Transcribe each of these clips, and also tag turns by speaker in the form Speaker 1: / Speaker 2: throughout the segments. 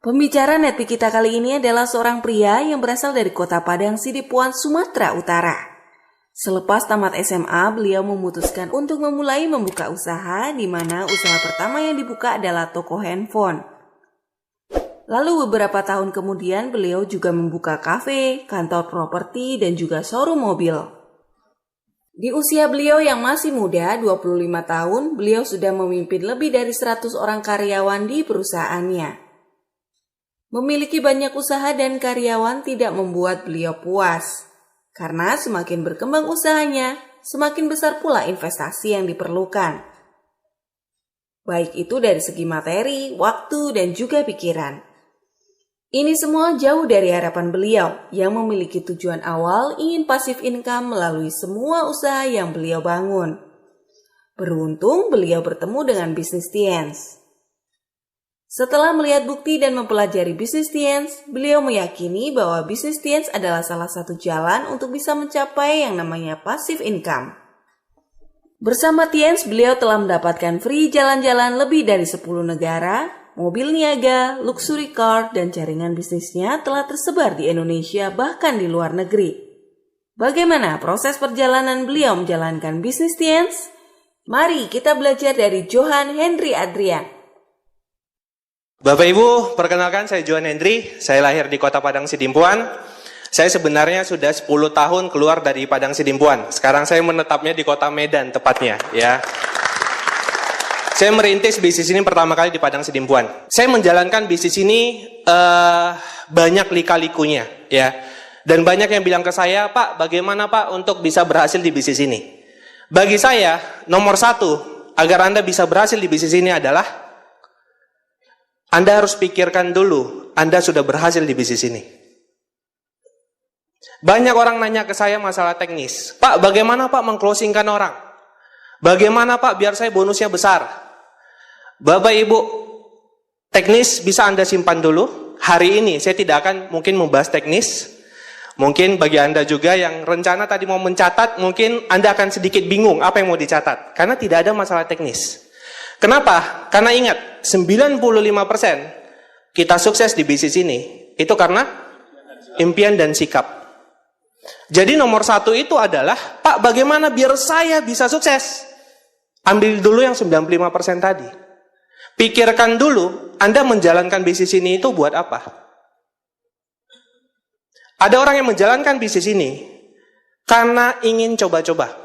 Speaker 1: Pembicara Netpi kita kali ini adalah seorang pria yang berasal dari kota Padang Sidempuan, Sumatera Utara. Selepas tamat SMA, beliau memutuskan untuk memulai membuka usaha, di mana usaha pertama yang dibuka adalah toko handphone. Lalu beberapa tahun kemudian beliau juga membuka kafe, kantor properti, dan juga showroom mobil. Di usia beliau yang masih muda, 25 tahun, beliau sudah memimpin lebih dari 100 orang karyawan di perusahaannya. Memiliki banyak usaha dan karyawan tidak membuat beliau puas. Karena semakin berkembang usahanya, semakin besar pula investasi yang diperlukan. Baik itu dari segi materi, waktu, dan juga pikiran. Ini semua jauh dari harapan beliau yang memiliki tujuan awal ingin pasif income melalui semua usaha yang beliau bangun. Beruntung beliau bertemu dengan Business Tiens. Setelah melihat bukti dan mempelajari Business Tiens, beliau meyakini bahwa Business Tiens adalah salah satu jalan untuk bisa mencapai yang namanya passive income. Bersama Tiens, beliau telah mendapatkan free jalan-jalan lebih dari 10 negara, mobil niaga, luxury car, dan jaringan bisnisnya telah tersebar di Indonesia bahkan di luar negeri. Bagaimana proses perjalanan beliau menjalankan Business Tiens? Mari kita belajar dari Johan Henry Adrian.
Speaker 2: Bapak Ibu, perkenalkan saya Johan Hendry, saya lahir di kota Padang Sidempuan. Saya sebenarnya sudah 10 tahun keluar dari Padang Sidempuan. Sekarang saya menetapnya di kota Medan tepatnya, ya. Saya merintis bisnis ini pertama kali di Padang Sidempuan. Saya menjalankan bisnis ini banyak lika-likunya, ya. Dan banyak yang bilang ke saya, Pak, bagaimana Pak untuk bisa berhasil di bisnis ini? Bagi saya, nomor satu, agar Anda bisa berhasil di bisnis ini adalah Anda harus pikirkan dulu, Anda sudah berhasil di bisnis ini. Banyak orang nanya ke saya masalah teknis. Pak, bagaimana Pak mengclosingkan orang? Bagaimana Pak biar saya bonusnya besar? Bapak Ibu, teknis bisa Anda simpan dulu. Hari ini saya tidak akan mungkin membahas teknis. Mungkin bagi Anda juga yang rencana tadi mau mencatat, mungkin Anda akan sedikit bingung apa yang mau dicatat. Karena tidak ada masalah teknis. Kenapa? Karena ingat, 95% kita sukses di bisnis ini, itu karena impian dan sikap. Jadi nomor satu itu adalah, Pak, bagaimana biar saya bisa sukses? Ambil dulu yang 95% tadi. Pikirkan dulu, Anda menjalankan bisnis ini itu buat apa? Ada orang yang menjalankan bisnis ini karena ingin coba-coba.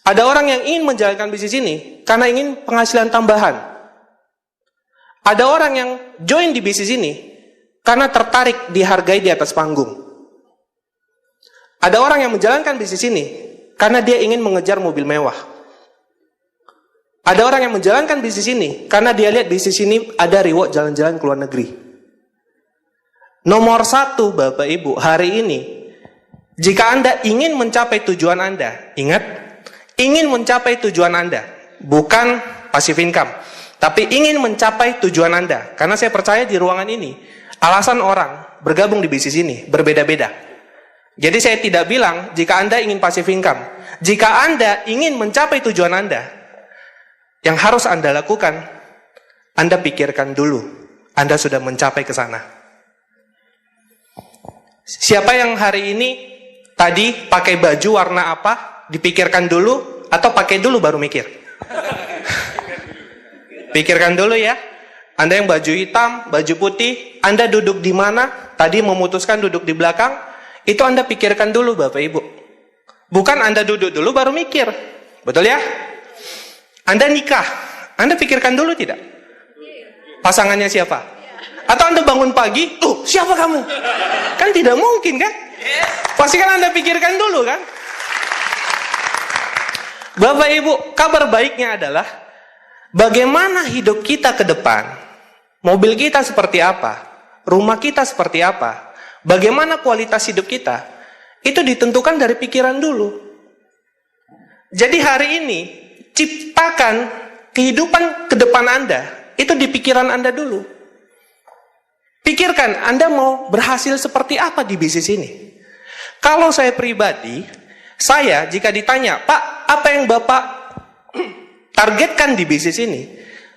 Speaker 2: Ada orang yang ingin menjalankan bisnis ini karena ingin penghasilan tambahan. Ada orang yang join di bisnis ini karena tertarik dihargai di atas panggung. Ada orang yang menjalankan bisnis ini karena dia ingin mengejar mobil mewah. Ada orang yang menjalankan bisnis ini karena dia lihat bisnis ini ada reward jalan-jalan ke luar negeri. Nomor satu, Bapak Ibu, hari ini, jika Anda ingin mencapai tujuan Anda, ingat, ingin mencapai tujuan Anda, bukan passive income, tapi ingin mencapai tujuan Anda. Karena saya percaya di ruangan ini, alasan orang bergabung di bisnis ini berbeda-beda. Jadi saya tidak bilang jika Anda ingin passive income. Jika Anda ingin mencapai tujuan Anda, yang harus Anda lakukan, Anda pikirkan dulu, Anda sudah mencapai ke sana. Siapa yang hari ini tadi pakai baju warna apa? Dipikirkan dulu atau pakai dulu baru mikir? Pikirkan dulu ya. Anda yang baju hitam, baju putih, Anda duduk di mana? Tadi memutuskan duduk di belakang, itu Anda pikirkan dulu Bapak Ibu. Bukan Anda duduk dulu baru mikir. Betul ya? Anda nikah, Anda pikirkan dulu tidak? Pasangannya siapa? Atau Anda bangun pagi, siapa kamu? Kan tidak mungkin kan? Pasti kan Anda pikirkan dulu kan? Bapak Ibu, kabar baiknya adalah bagaimana hidup kita ke depan, mobil kita seperti apa, rumah kita seperti apa, bagaimana kualitas hidup kita, itu ditentukan dari pikiran dulu. Jadi hari ini, ciptakan kehidupan ke depan Anda, itu di pikiran Anda dulu. Pikirkan, Anda mau berhasil seperti apa di bisnis ini. Kalau saya pribadi, saya jika ditanya, Pak, apa yang Bapak targetkan di bisnis ini?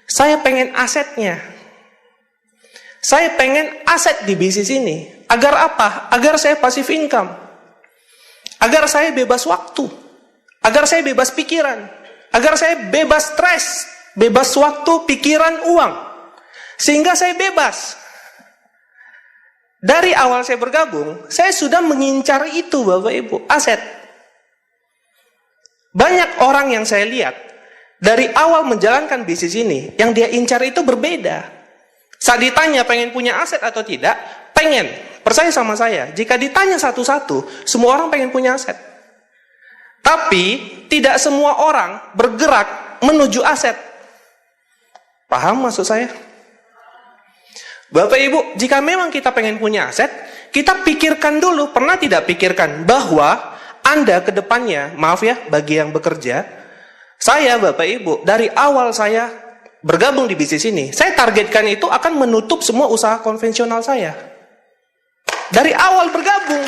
Speaker 2: Saya pengen asetnya. Saya pengen aset di bisnis ini. Agar apa? Agar saya passive income. Agar saya bebas waktu. Agar saya bebas pikiran. Agar saya bebas stres. Bebas waktu, pikiran, uang. Sehingga saya bebas. Dari awal saya bergabung, saya sudah mengincar itu Bapak Ibu, aset. Banyak orang yang saya lihat, dari awal menjalankan bisnis ini, yang dia incar itu berbeda. Saat ditanya pengen punya aset atau tidak, pengen. Percaya sama saya, jika ditanya satu-satu, semua orang pengen punya aset. Tapi, tidak semua orang bergerak menuju aset. Paham maksud saya? Bapak Ibu, jika memang kita pengen punya aset, kita pikirkan dulu, pernah tidak pikirkan bahwa Anda ke depannya, maaf ya, bagi yang bekerja, saya Bapak Ibu, dari awal saya bergabung di bisnis ini, saya targetkan itu akan menutup semua usaha konvensional saya. Dari awal bergabung.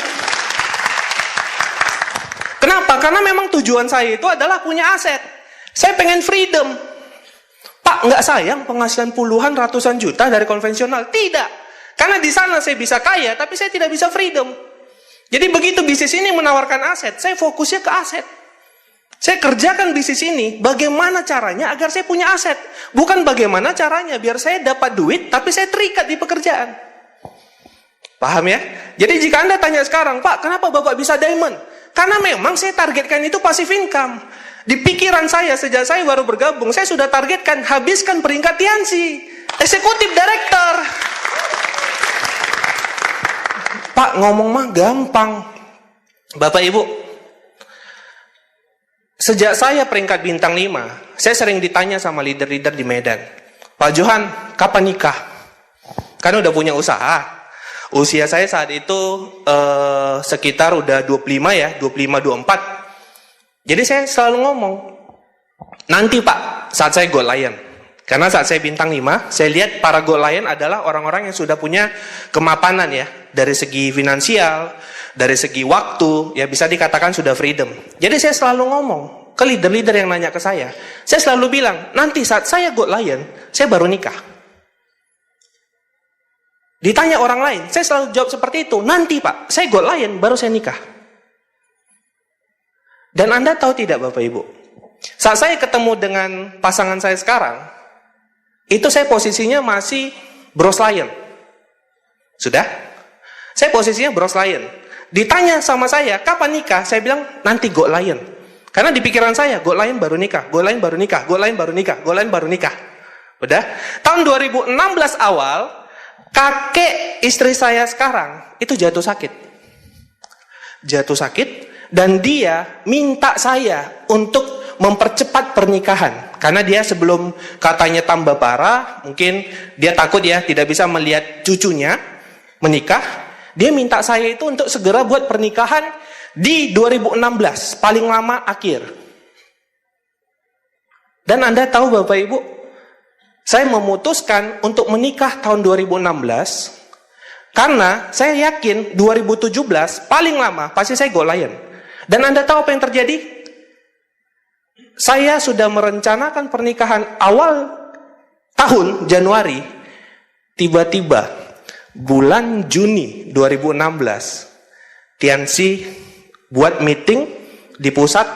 Speaker 2: Kenapa? Karena memang tujuan saya itu adalah punya aset. Saya pengen freedom. Pak, nggak sayang penghasilan puluhan, ratusan juta dari konvensional? Tidak. Karena di sana saya bisa kaya, tapi saya tidak bisa freedom. Jadi begitu bisnis ini menawarkan aset, saya fokusnya ke aset. Saya kerjakan bisnis ini, bagaimana caranya agar saya punya aset. Bukan bagaimana caranya biar saya dapat duit, tapi saya terikat di pekerjaan. Paham ya? Jadi jika Anda tanya sekarang, Pak, kenapa Bapak bisa diamond? Karena memang saya targetkan itu passive income. Di pikiran saya, sejak saya baru bergabung, saya sudah targetkan, habiskan peringkat Tiansi, eksekutif director. Pak, ngomong mah gampang. Bapak Ibu, sejak saya peringkat bintang 5, saya sering ditanya sama leader-leader di Medan, Pak Johan, kapan nikah? Kan udah punya usaha. Usia saya saat itu sekitar udah 25 ya, 25-24. Jadi saya selalu ngomong, nanti Pak, saat saya Gold Lion. Karena saat saya bintang 5, saya lihat para Gold Lion adalah orang-orang yang sudah punya kemapanan ya. Dari segi finansial, dari segi waktu, ya bisa dikatakan sudah freedom. Jadi saya selalu ngomong ke leader-leader yang nanya ke saya selalu bilang, nanti saat saya Gold Lion, saya baru nikah. Ditanya orang lain, saya selalu jawab seperti itu, nanti Pak, saya Gold Lion, baru saya nikah. Dan Anda tahu tidak Bapak Ibu, saat saya ketemu dengan pasangan saya sekarang, itu saya posisinya masih Bros Lion. Sudah? Saya posisinya Bros Lion. Ditanya sama saya, kapan nikah? Saya bilang, nanti Gold Lion. Karena di pikiran saya, Gold Lion baru nikah, Gold Lion baru nikah, Gold Lion baru nikah, Gold Lion baru nikah. Udah? Tahun 2016 awal, kakek istri saya sekarang, itu jatuh sakit. Jatuh sakit. Dan dia minta saya untuk mempercepat pernikahan. Karena dia sebelum katanya tambah parah, mungkin dia takut ya tidak bisa melihat cucunya menikah. Dia minta saya itu untuk segera buat pernikahan di 2016, paling lama akhir. Dan Anda tahu Bapak Ibu, saya memutuskan untuk menikah tahun 2016 karena saya yakin 2017 paling lama pasti saya Gold Lion. Dan Anda tahu apa yang terjadi? Saya sudah merencanakan pernikahan awal tahun Januari. Tiba-tiba bulan Juni 2016, Tiansi buat meeting di pusat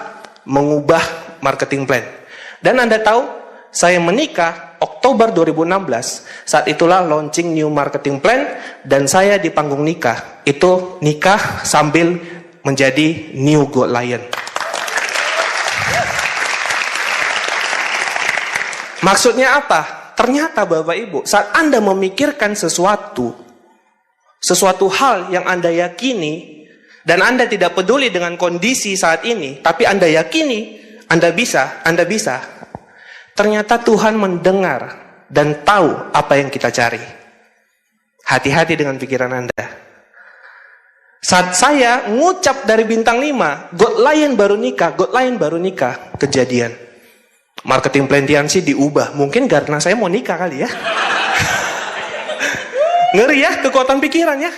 Speaker 2: mengubah marketing plan. Dan Anda tahu, saya menikah Oktober 2016. Saat itulah launching new marketing plan dan saya di panggung nikah. Itu nikah sambil menjadi new Gold Lion. Maksudnya apa? Ternyata Bapak Ibu, saat Anda memikirkan sesuatu hal yang Anda yakini, dan Anda tidak peduli dengan kondisi saat ini, tapi Anda yakini, Anda bisa, ternyata Tuhan mendengar dan tahu apa yang kita cari. Hati-hati dengan pikiran Anda. Saat saya ngucap dari bintang 5, Gold Lion baru nikah, kejadian. Marketing plan Tiansi diubah. Mungkin karena saya mau nikah kali ya. Ngeri ya, kekuatan pikiran ya.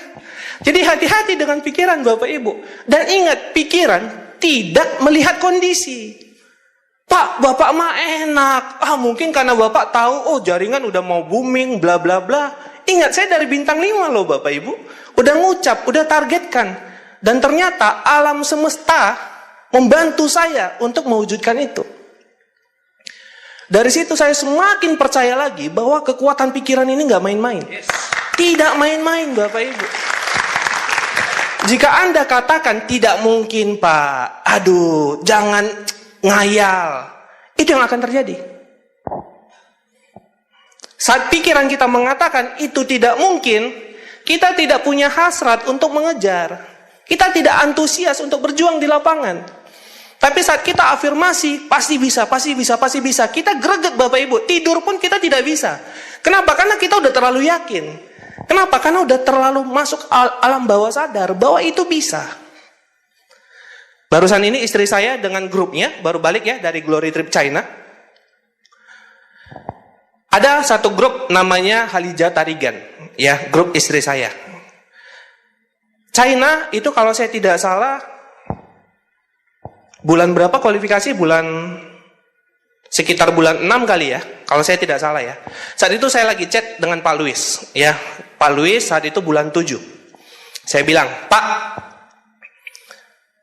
Speaker 2: Jadi hati-hati dengan pikiran Bapak Ibu. Dan ingat, pikiran tidak melihat kondisi. Pak, Bapak mah enak. Mungkin karena Bapak tahu, jaringan udah mau booming, bla bla bla. Ingat, saya dari bintang 5 loh Bapak Ibu. Udah ngucap, udah targetkan. Dan ternyata alam semesta membantu saya untuk mewujudkan itu. Dari situ saya semakin percaya lagi bahwa kekuatan pikiran ini nggak main-main. Tidak main-main Bapak Ibu. Jika Anda katakan tidak mungkin Pak, aduh jangan ngayal, itu yang akan terjadi. Saat pikiran kita mengatakan itu tidak mungkin, kita tidak punya hasrat untuk mengejar. Kita tidak antusias untuk berjuang di lapangan. Tapi saat kita afirmasi, pasti bisa, pasti bisa, pasti bisa. Kita greget Bapak Ibu, tidur pun kita tidak bisa. Kenapa? Karena kita udah terlalu yakin. Kenapa? Karena udah terlalu masuk alam bawah sadar bahwa itu bisa. Barusan ini istri saya dengan grupnya, baru balik ya dari Glory Trip China. Ada satu grup namanya Halija Tarigan, ya grup istri saya. China itu kalau saya tidak salah, bulan berapa kualifikasi? Sekitar bulan 6 kali ya, kalau saya tidak salah ya. Saat itu saya lagi chat dengan Pak Luis, ya. Pak Luis saat itu bulan 7. Saya bilang, Pak,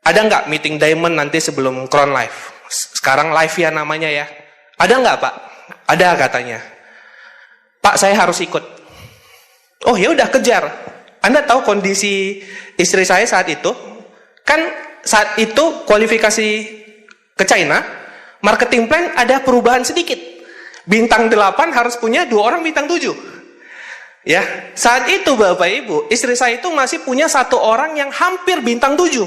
Speaker 2: ada nggak meeting Diamond nanti sebelum Crown Live? Sekarang live ya namanya ya. Ada nggak Pak? Ada katanya. Pak, saya harus ikut. Oh ya udah kejar. Anda tahu kondisi istri saya saat itu? Kan saat itu kualifikasi ke China, marketing plan ada perubahan sedikit. Bintang 8 harus punya 2 orang bintang 7. Ya, saat itu Bapak Ibu, istri saya itu masih punya 1 orang yang hampir bintang 7.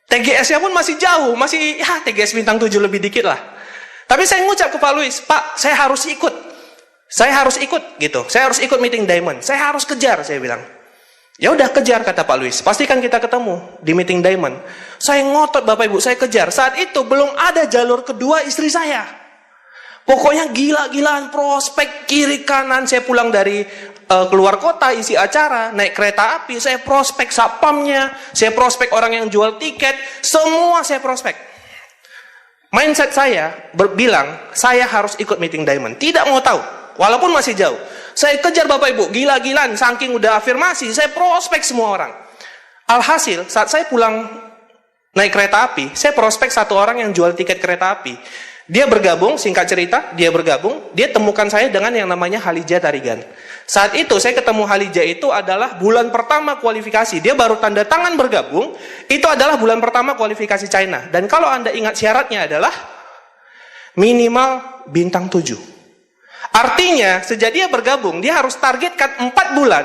Speaker 2: TGS-nya pun masih jauh, masih ya TGS bintang 7 lebih dikit lah. Tapi saya ngucap ke Pak Luis, Pak, saya harus ikut. Saya harus ikut gitu. Saya harus ikut meeting Diamond. Saya harus kejar, saya bilang. Ya udah kejar kata Pak Luis. Pastikan kita ketemu di meeting Diamond. Saya ngotot Bapak Ibu, saya kejar. Saat itu belum ada jalur kedua istri saya. Pokoknya gila-gilaan prospek kiri kanan. Saya pulang dari keluar kota isi acara, naik kereta api, saya prospek satpamnya, saya prospek orang yang jual tiket, semua saya prospek. Mindset saya bilang, saya harus ikut meeting Diamond. Tidak mau tahu, walaupun masih jauh. Saya kejar Bapak Ibu, gila-gilaan, saking udah afirmasi, saya prospek semua orang. Alhasil, saat saya pulang naik kereta api, saya prospek 1 orang yang jual tiket kereta api. Dia bergabung, singkat cerita, dia bergabung, dia temukan saya dengan yang namanya Halija Tarigan. Saat itu saya ketemu Halija itu adalah bulan pertama kualifikasi. Dia baru tanda tangan bergabung, itu adalah bulan pertama kualifikasi China. Dan kalau Anda ingat syaratnya adalah minimal bintang 7. Artinya, sejak dia bergabung, dia harus targetkan 4 bulan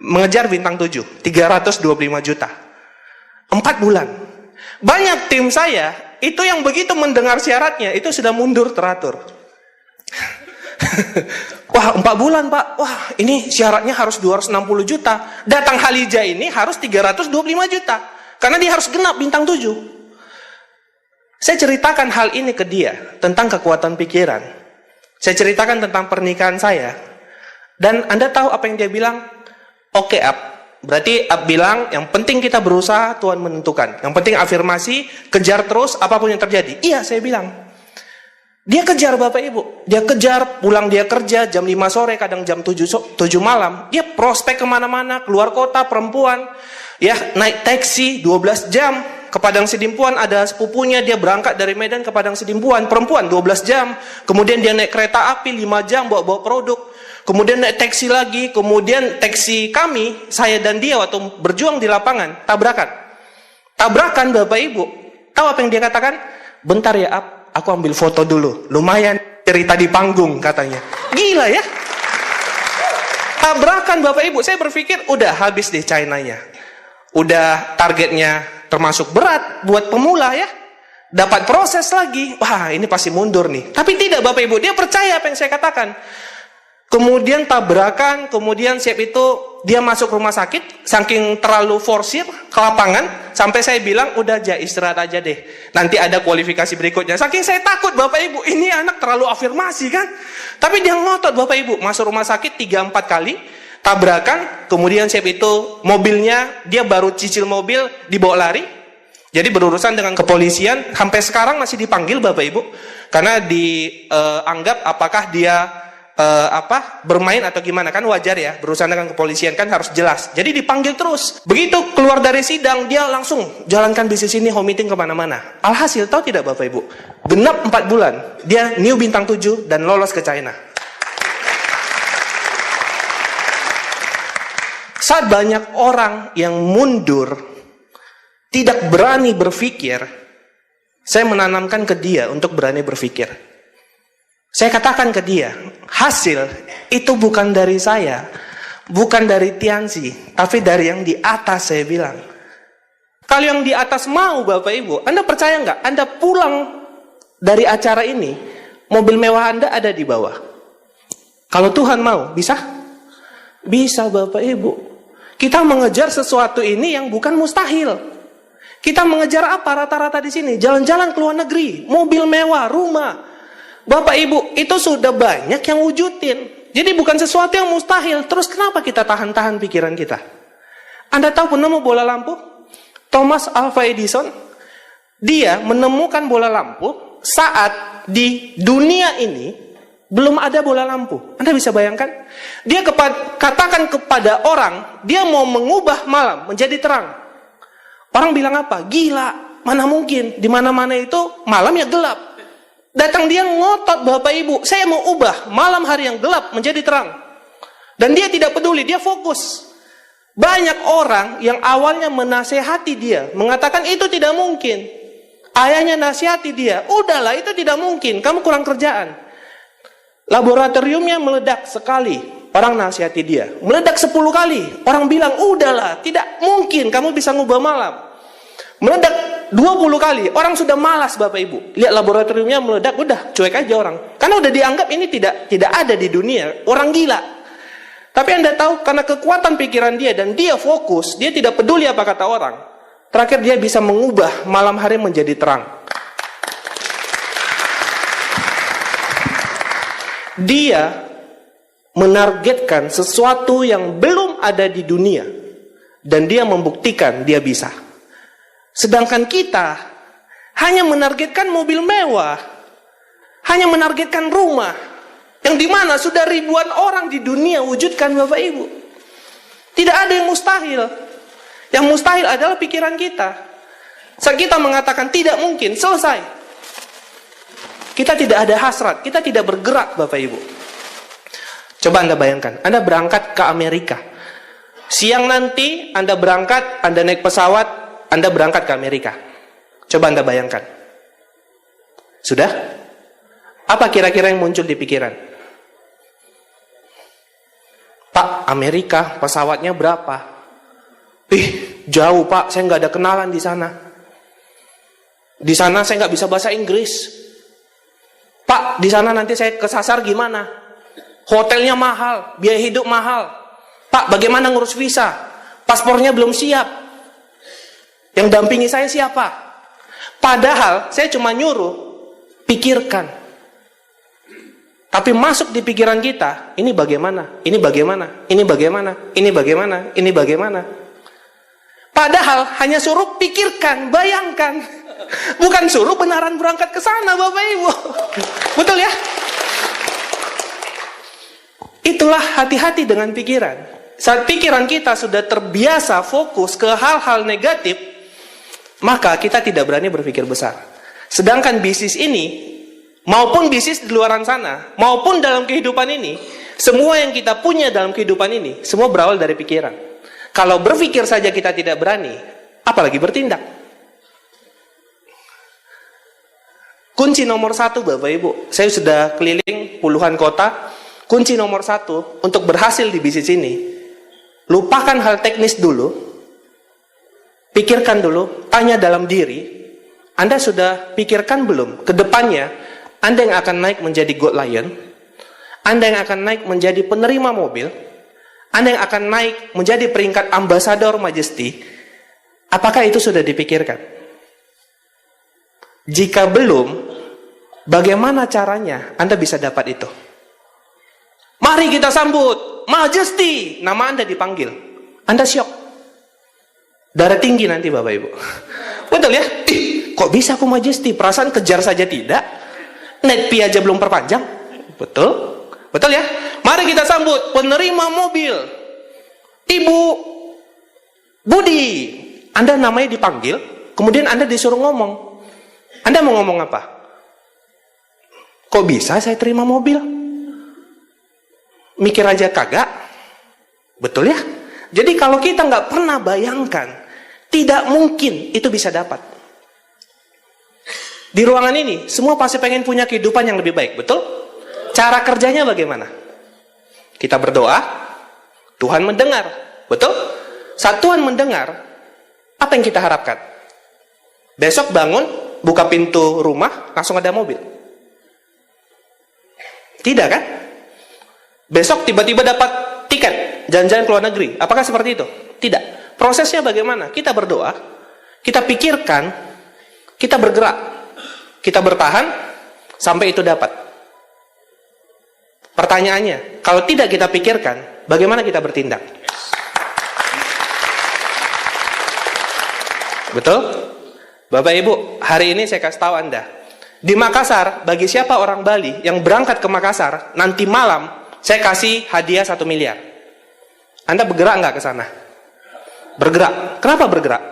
Speaker 2: mengejar bintang 7, 325 juta. 4 bulan. Banyak tim saya itu yang begitu mendengar syaratnya itu sudah mundur teratur. Wah 4 bulan Pak, wah ini syaratnya harus 260 juta. Datang Halija ini harus 325 juta. Karena dia harus genap bintang 7. Saya ceritakan hal ini ke dia, tentang kekuatan pikiran. Saya ceritakan tentang pernikahan saya. Dan Anda tahu apa yang dia bilang? Oke, Ab. Berarti Ab bilang, yang penting kita berusaha, Tuhan menentukan. Yang penting afirmasi, kejar terus, apapun yang terjadi. Iya, saya bilang. Dia kejar Bapak Ibu. Dia kejar, pulang dia kerja, jam 5 sore, kadang jam 7 malam. Dia prospek kemana-mana, keluar kota, perempuan. Ya, naik taksi 12 jam. Ke Padang Sidimpuan ada sepupunya, dia berangkat dari Medan ke Padang Sidimpuan. Perempuan 12 jam. Kemudian dia naik kereta api 5 jam, bawa-bawa produk. Kemudian naik taksi lagi, kemudian taksi kami, saya dan dia waktu berjuang di lapangan, tabrakan. Tabrakan Bapak Ibu, tahu apa yang dia katakan? Bentar ya Ab, aku ambil foto dulu, lumayan cerita di panggung katanya. Gila ya? Tabrakan Bapak Ibu, saya berpikir udah habis deh China-nya. Udah targetnya termasuk berat buat pemula ya. Dapat proses lagi, wah ini pasti mundur nih. Tapi tidak Bapak Ibu, dia percaya apa yang saya katakan. Kemudian tabrakan, kemudian siap itu dia masuk rumah sakit, saking terlalu forsir ke lapangan, sampai saya bilang, udah aja istirahat aja deh, nanti ada kualifikasi berikutnya. Saking saya takut Bapak Ibu, ini anak terlalu afirmasi kan. Tapi dia ngotot Bapak Ibu, masuk rumah sakit 3-4 kali, tabrakan, kemudian siap itu mobilnya, dia baru cicil mobil, dibawa lari. Jadi berurusan dengan kepolisian, sampai sekarang masih dipanggil Bapak Ibu, karena dianggap apakah dia bermain atau gimana, kan wajar ya, berurusan dengan kepolisian kan harus jelas. Jadi dipanggil terus. Begitu keluar dari sidang, dia langsung jalankan bisnis ini, home meeting kemana-mana. Alhasil, tahu tidak Bapak Ibu? Genap 4 bulan, dia new bintang 7 dan lolos ke China. Saat banyak orang yang mundur, tidak berani berpikir, saya menanamkan ke dia untuk berani berpikir. Saya katakan ke dia, hasil itu bukan dari saya, bukan dari Tianzi, tapi dari yang di atas. Saya bilang, kalau yang di atas mau Bapak Ibu, Anda percaya nggak? Anda pulang dari acara ini, mobil mewah Anda ada di bawah. Kalau Tuhan mau, bisa? Bisa Bapak Ibu. Kita mengejar sesuatu ini yang bukan mustahil. Kita mengejar apa rata-rata di sini? Jalan-jalan ke luar negeri, mobil mewah, rumah. Bapak Ibu, itu sudah banyak yang wujudin. Jadi bukan sesuatu yang mustahil. Terus kenapa kita tahan-tahan pikiran kita? Anda tahu penemu bola lampu? Thomas Alva Edison. Dia menemukan bola lampu saat di dunia ini belum ada bola lampu. Anda bisa bayangkan? Dia katakan kepada orang, dia mau mengubah malam menjadi terang. Orang bilang apa? Gila, mana mungkin? Di mana-mana itu malam ya gelap. Datang dia ngotot Bapak Ibu, saya mau ubah malam hari yang gelap menjadi terang. Dan dia tidak peduli, dia fokus. Banyak orang yang awalnya menasehati dia, mengatakan itu tidak mungkin. Ayahnya nasihati dia, udahlah itu tidak mungkin, kamu kurang kerjaan. Laboratoriumnya meledak sekali, orang nasihati dia. Meledak 10 kali, orang bilang udahlah, tidak mungkin kamu bisa ngubah malam. Meledak 20 kali, orang sudah malas Bapak Ibu. Lihat laboratoriumnya meledak, udah cuek aja orang. Karena udah dianggap ini tidak ada di dunia, orang gila. Tapi Anda tahu, karena kekuatan pikiran dia dan dia fokus, dia tidak peduli apa kata orang. Terakhir dia bisa mengubah malam hari menjadi terang. Dia menargetkan sesuatu yang belum ada di dunia. Dan dia membuktikan dia bisa. Sedangkan kita hanya menargetkan mobil mewah, hanya menargetkan rumah, yang dimana sudah ribuan orang di dunia wujudkan Bapak Ibu. Tidak ada yang mustahil. Yang mustahil adalah pikiran kita. Saat kita mengatakan tidak mungkin, selesai. Kita tidak ada hasrat, kita tidak bergerak Bapak Ibu. Coba Anda bayangkan, Anda berangkat ke Amerika. Siang nanti Anda berangkat, Anda naik pesawat, Anda berangkat ke Amerika. Coba Anda bayangkan. Sudah? Apa kira-kira yang muncul di pikiran? Pak, Amerika pesawatnya berapa? Jauh Pak, saya nggak ada kenalan di sana. Di sana saya nggak bisa bahasa Inggris. Pak, di sana nanti saya kesasar gimana? Hotelnya mahal, biaya hidup mahal. Pak, bagaimana ngurus visa? Paspornya belum siap. Yang dampingi saya siapa? Padahal saya cuma nyuruh, pikirkan. Tapi masuk di pikiran kita, ini bagaimana? Ini bagaimana? Ini bagaimana? Ini bagaimana? Ini bagaimana? Padahal hanya suruh pikirkan, bayangkan. Bukan suruh benaran berangkat ke sana Bapak Ibu. Betul ya? Itulah hati-hati dengan pikiran. Saat pikiran kita sudah terbiasa fokus ke hal-hal negatif, maka kita tidak berani berpikir besar. Sedangkan bisnis ini, maupun bisnis di luar sana, maupun dalam kehidupan ini, semua yang kita punya dalam kehidupan ini, semua berawal dari pikiran. Kalau berpikir saja kita tidak berani, apalagi bertindak. Kunci nomor 1 Bapak Ibu, saya sudah keliling puluhan kota. Kunci nomor 1 untuk berhasil di bisnis ini, lupakan hal teknis dulu. Pikirkan dulu, tanya dalam diri, Anda sudah pikirkan belum ke depannya Anda yang akan naik menjadi Gold Lion, Anda yang akan naik menjadi penerima mobil, Anda yang akan naik menjadi peringkat Ambassador Majesty. Apakah itu sudah dipikirkan? Jika belum, bagaimana caranya Anda bisa dapat itu? Mari kita sambut Majesty, nama Anda dipanggil. Anda syok. Darah tinggi nanti Bapak Ibu. Betul ya? Kok bisa aku Majesty? Perasaan kejar saja tidak. Net fee aja belum perpanjang. Betul? Betul ya? Mari kita sambut penerima mobil, Ibu Budi. Anda namanya dipanggil, kemudian Anda disuruh ngomong. Anda mau ngomong apa? Kok bisa saya terima mobil? Mikir aja kagak? Betul ya? Jadi kalau kita nggak pernah bayangkan, tidak mungkin itu bisa dapat. Di ruangan ini, semua pasti pengen punya kehidupan yang lebih baik, betul? Cara kerjanya bagaimana? Kita berdoa, Tuhan mendengar, betul? Saat Tuhan mendengar, apa yang kita harapkan? Besok bangun, buka pintu rumah, langsung ada mobil. Tidak kan? Besok tiba-tiba dapat tiket, jalan-jalan ke luar negeri. Apakah seperti itu? Tidak. Prosesnya bagaimana? Kita berdoa, kita pikirkan, kita bergerak, kita bertahan, sampai itu dapat. Pertanyaannya, kalau tidak kita pikirkan, bagaimana kita bertindak? Betul? Bapak Ibu, hari ini saya kasih tahu Anda, di Makassar, bagi siapa orang Bali yang berangkat ke Makassar, nanti malam, saya kasih hadiah 1 miliar. Anda bergerak nggak ke sana? Bergerak. Kenapa bergerak?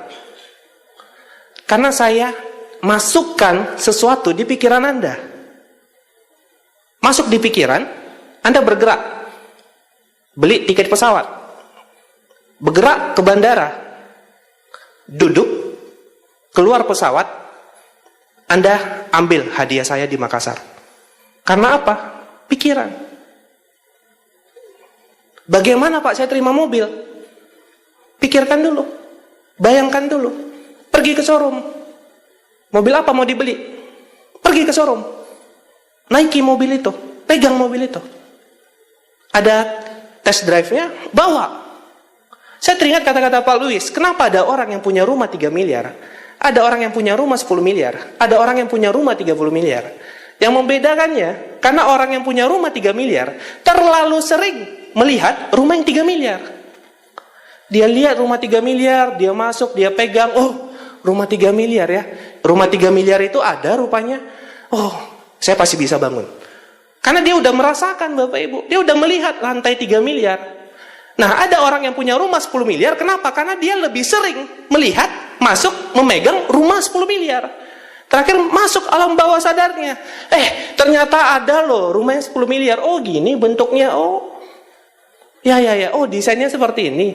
Speaker 2: Karena saya masukkan sesuatu di pikiran Anda. Masuk di pikiran, Anda bergerak. Beli tiket pesawat. Bergerak ke bandara. Duduk, keluar pesawat, Anda ambil hadiah saya di Makassar. Karena apa? Pikiran. Bagaimana Pak saya terima mobil? Pikirkan dulu. Bayangkan dulu. Pergi ke showroom. Mobil apa mau dibeli? Pergi ke showroom. Naiki mobil itu. Pegang mobil itu. Ada test drive-nya, bawa. Saya teringat kata-kata Pak Luis, kenapa ada orang yang punya rumah 3 miliar? Ada orang yang punya rumah 10 miliar. Ada orang yang punya rumah 30 miliar. Yang membedakannya, karena orang yang punya rumah 3 miliar, terlalu sering melihat rumah yang 3 miliar. Dia lihat rumah 3 miliar, dia masuk, dia pegang, oh rumah 3 miliar ya. Rumah 3 miliar itu ada rupanya. Oh, saya pasti bisa bangun. Karena dia udah merasakan Bapak Ibu. Dia udah melihat lantai 3 miliar. Nah, ada orang yang punya rumah 10 miliar. Kenapa? Karena dia lebih sering melihat, masuk, memegang rumah 10 miliar. Terakhir masuk alam bawah sadarnya. Ternyata ada loh rumah yang 10 miliar. Oh gini bentuknya. Oh, ya. Oh desainnya seperti ini.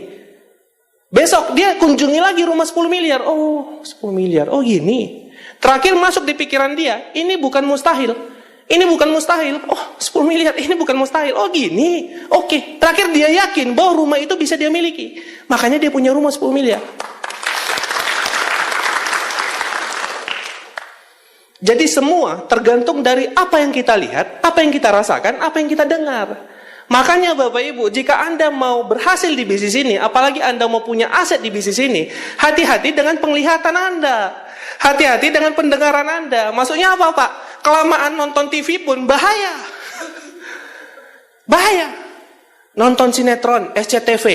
Speaker 2: Besok dia kunjungi lagi rumah 10 miliar. Oh 10 miliar. Oh gini. Terakhir masuk di pikiran dia. Ini bukan mustahil. Ini bukan mustahil. Oh 10 miliar. Ini bukan mustahil. Oh gini. Oke. Terakhir dia yakin bahwa rumah itu bisa dia miliki. Makanya dia punya rumah 10 miliar. Jadi semua tergantung dari apa yang kita lihat, apa yang kita rasakan, apa yang kita dengar. Makanya Bapak Ibu, jika Anda mau berhasil di bisnis ini, apalagi Anda mau punya aset di bisnis ini, hati-hati dengan penglihatan Anda. Hati-hati dengan pendengaran Anda. Maksudnya apa Pak? Kelamaan nonton TV pun bahaya. Bahaya. Nonton sinetron, SCTV.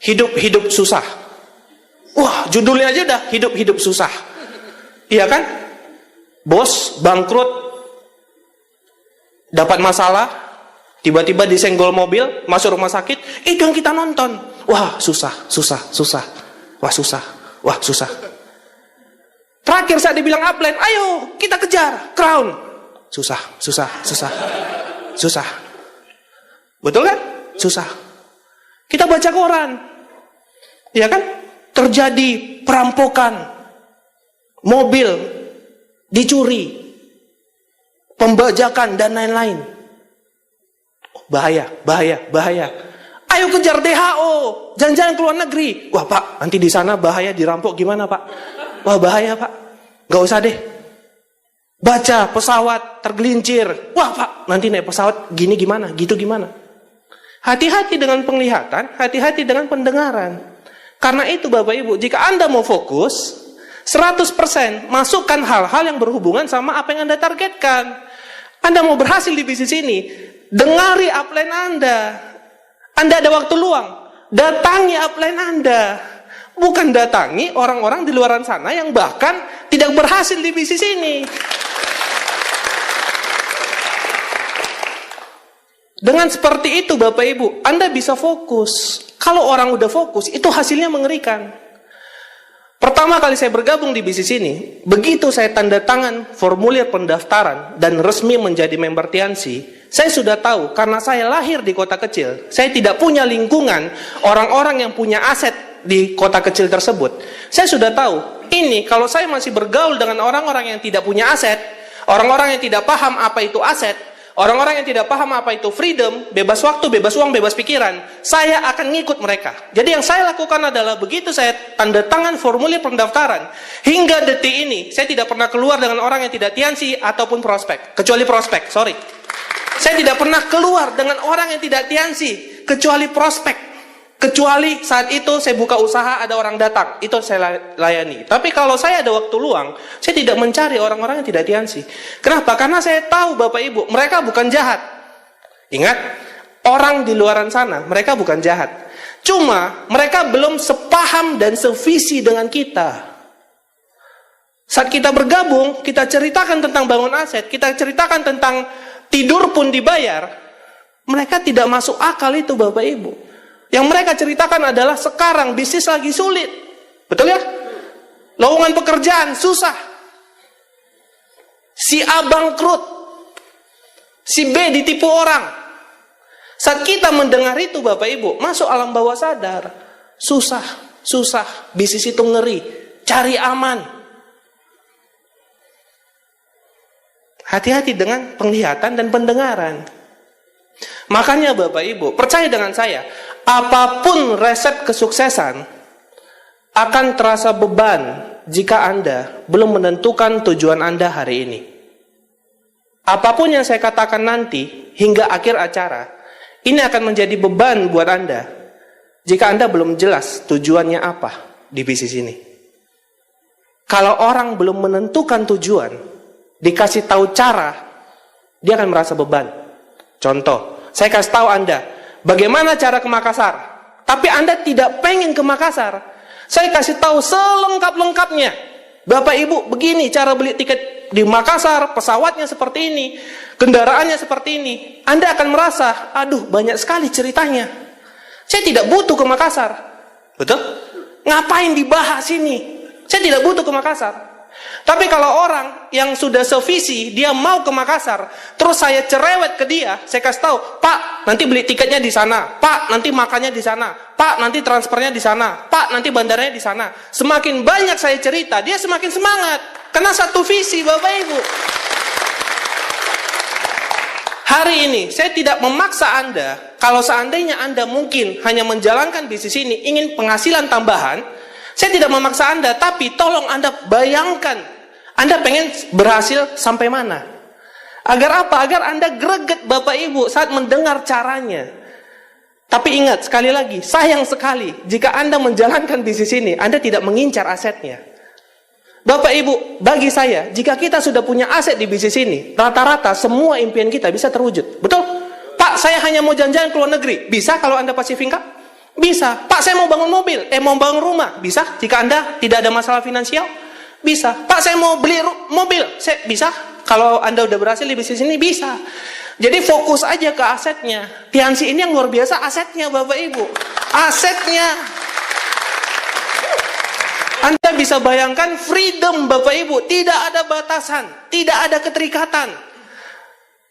Speaker 2: Hidup-hidup susah. Wah, judulnya aja udah hidup-hidup susah. Iya kan? Bos bangkrut, dapat masalah, tiba-tiba disenggol mobil, masuk rumah sakit, itu yang kita nonton. Wah, susah. Wah, susah. Terakhir saat dibilang upline, ayo kita kejar crown. Susah. Betul kan? Susah. Kita baca koran. Iya kan? Terjadi perampokan. Mobil dicuri, pembajakan dan lain-lain. Bahaya. Ayo kejar WHO, jalan-jalan ke luar negeri. Wah Pak, nanti di sana bahaya dirampok gimana Pak? Wah bahaya Pak, nggak usah deh. Baca pesawat tergelincir. Wah Pak, nanti naik pesawat gini gimana, gitu gimana? Hati-hati dengan penglihatan, hati-hati dengan pendengaran. Karena itu Bapak Ibu, jika Anda mau fokus 100% masukkan hal-hal yang berhubungan sama apa yang Anda targetkan. Anda mau berhasil di bisnis ini, dengari upline Anda. Anda ada waktu luang, datangi upline Anda. Bukan datangi orang-orang di luar sana yang bahkan tidak berhasil di bisnis ini. Dengan seperti itu Bapak Ibu, Anda bisa fokus. Kalau orang udah fokus, itu hasilnya mengerikan. Pertama kali saya bergabung di bisnis ini, begitu saya tanda tangan formulir pendaftaran dan resmi menjadi member Tiansi, saya sudah tahu karena saya lahir di kota kecil, saya tidak punya lingkungan orang-orang yang punya aset di kota kecil tersebut. Saya sudah tahu, ini kalau saya masih bergaul dengan orang-orang yang tidak punya aset, orang-orang yang tidak paham apa itu aset, orang-orang yang tidak paham apa itu freedom, bebas waktu, bebas uang, bebas pikiran, saya akan ngikut mereka. Jadi yang saya lakukan adalah begitu saya tanda tangan formulir pendaftaran, hingga detik ini, saya tidak pernah keluar dengan orang yang tidak Tiansi ataupun prospek. Kecuali prospek, sorry. Saya tidak pernah keluar dengan orang yang tidak Tiansi, kecuali prospek. Kecuali saat itu saya buka usaha, ada orang datang, itu saya layani. Tapi kalau saya ada waktu luang, saya tidak mencari orang-orang yang tidak Tiansi. Kenapa? Karena saya tahu Bapak Ibu, mereka bukan jahat. Ingat, orang di luaran sana, mereka bukan jahat. Cuma, mereka belum sepaham dan sevisi dengan kita. Saat kita bergabung, kita ceritakan tentang bangun aset, kita ceritakan tentang tidur pun dibayar, mereka tidak masuk akal itu Bapak Ibu. Yang mereka ceritakan adalah sekarang bisnis lagi sulit. Betul ya? Lowongan pekerjaan susah. Si A bangkrut. Si B ditipu orang. Saat kita mendengar itu Bapak Ibu, masuk alam bawah sadar. Susah. Bisnis itu ngeri. Cari aman. Hati-hati dengan penglihatan dan pendengaran. Makanya Bapak Ibu, percaya dengan saya, apapun resep kesuksesan akan terasa beban jika Anda belum menentukan tujuan Anda hari ini. Apapun yang saya katakan nanti hingga akhir acara, ini akan menjadi beban buat Anda jika Anda belum jelas tujuannya apa di bisnis ini. Kalau orang belum menentukan tujuan, dikasih tahu cara, dia akan merasa beban. Contoh, saya kasih tahu Anda, bagaimana cara ke Makassar? Tapi Anda tidak pengen ke Makassar. Saya kasih tahu selengkap-lengkapnya. Bapak Ibu, begini cara beli tiket di Makassar, pesawatnya seperti ini, kendaraannya seperti ini. Anda akan merasa, aduh banyak sekali ceritanya. Saya tidak butuh ke Makassar. Betul? Ngapain dibahas ini? Saya tidak butuh ke Makassar. Tapi kalau orang yang sudah sevisi, dia mau ke Makassar, terus saya cerewet ke dia, saya kasih tahu, Pak, nanti beli tiketnya di sana, Pak, nanti makannya di sana, Pak, nanti transfernya di sana, Pak, nanti bandaranya di sana. Semakin banyak saya cerita, dia semakin semangat. Karena satu visi, Bapak Ibu. Hari ini, saya tidak memaksa Anda, kalau seandainya Anda mungkin hanya menjalankan bisnis ini, ingin penghasilan tambahan, saya tidak memaksa Anda, tapi tolong Anda bayangkan, Anda pengen berhasil sampai mana? Agar apa? Agar Anda greget Bapak Ibu saat mendengar caranya. Tapi ingat, sekali lagi, sayang sekali jika Anda menjalankan bisnis ini, Anda tidak mengincar asetnya. Bapak Ibu, bagi saya, jika kita sudah punya aset di bisnis ini, rata-rata semua impian kita bisa terwujud. Betul? Pak, saya hanya mau jalan-jalan ke luar negeri. Bisa kalau Anda passive income? Bisa. Pak, saya mau bangun mobil, mau bangun rumah. Bisa jika Anda tidak ada masalah finansial? Bisa. Pak, saya mau beli mobil. Bisa. Kalau Anda udah berhasil di bisnis ini, bisa. Jadi fokus aja ke asetnya. Tiansi ini yang luar biasa asetnya Bapak Ibu. Asetnya. Anda bisa bayangkan freedom Bapak Ibu. Tidak ada batasan. Tidak ada keterikatan.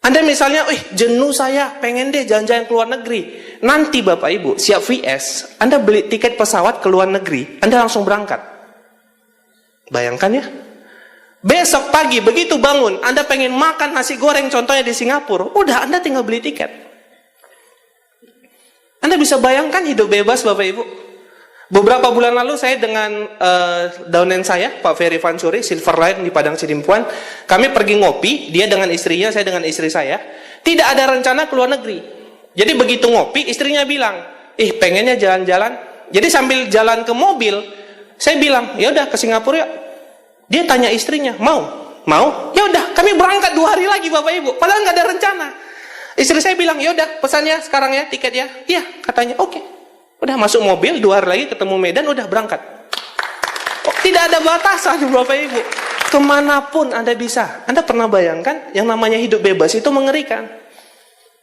Speaker 2: Anda misalnya, jenuh saya, pengen deh jalan-jalan ke luar negeri. Nanti Bapak Ibu, siap VS, Anda beli tiket pesawat ke luar negeri, Anda langsung berangkat. Bayangkan ya. Besok pagi, begitu bangun, Anda pengen makan nasi goreng contohnya di Singapura, udah Anda tinggal beli tiket. Anda bisa bayangkan hidup bebas Bapak Ibu. Beberapa bulan lalu saya dengan daunen saya, Pak Ferry Vansuri, Silverline di Padang Sidimpuan, kami pergi ngopi, dia dengan istrinya, saya dengan istri saya. Tidak ada rencana ke luar negeri. Jadi begitu ngopi, istrinya bilang, pengennya jalan-jalan. Jadi sambil jalan ke mobil, saya bilang, ya udah ke Singapura yuk. Dia tanya istrinya, mau? Ya udah, kami berangkat 2 hari lagi Bapak Ibu. Padahal nggak ada rencana. Istri saya bilang, ya udah, pesannya sekarang ya, tiketnya. Iya, katanya, oke. Udah masuk mobil, 2 hari lagi ketemu Medan, udah berangkat. Tidak ada batasan Bapak Ibu. Kemanapun Anda bisa. Anda pernah bayangkan yang namanya hidup bebas itu mengerikan.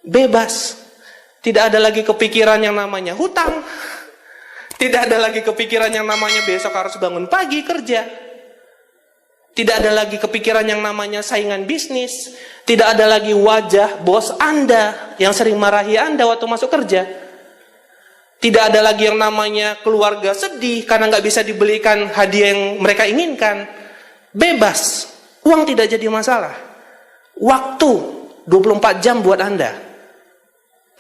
Speaker 2: Bebas. Tidak ada lagi kepikiran yang namanya hutang. Tidak ada lagi kepikiran yang namanya besok harus bangun pagi kerja. Tidak ada lagi kepikiran yang namanya saingan bisnis. Tidak ada lagi wajah bos Anda yang sering marahi Anda waktu masuk kerja. Tidak ada lagi yang namanya keluarga sedih karena nggak bisa dibelikan hadiah yang mereka inginkan. Bebas. Uang tidak jadi masalah. Waktu 24 jam buat Anda.